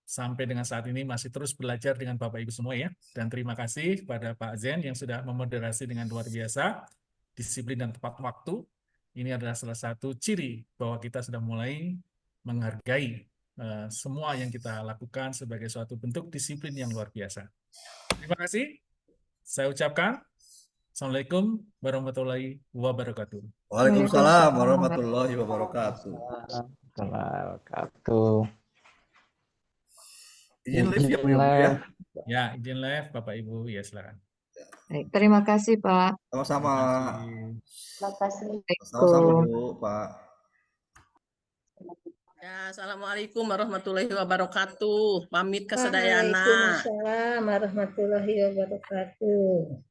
sampai dengan saat ini masih terus belajar dengan Bapak Ibu semua ya. Dan terima kasih kepada Pak Zen yang sudah memoderasi dengan luar biasa, disiplin dan tepat waktu. Ini adalah salah satu ciri bahwa kita sudah mulai menghargai semua yang kita lakukan sebagai suatu bentuk disiplin yang luar biasa. Terima kasih. Saya ucapkan Assalamualaikum warahmatullahi wabarakatuh. Waalaikumsalam warahmatullahi wabarakatuh. Izin live ya Bu ya. Ya, izin live Bapak Ibu, ya silakan. Baik, terima kasih Pak. Sama-sama. Assalamualaikum. Sama-sama Bu, Pak. Ya, Assalamualaikum warahmatullahi wabarakatuh. Pamit ke sedayana. Waalaikumsalam warahmatullahi wabarakatuh.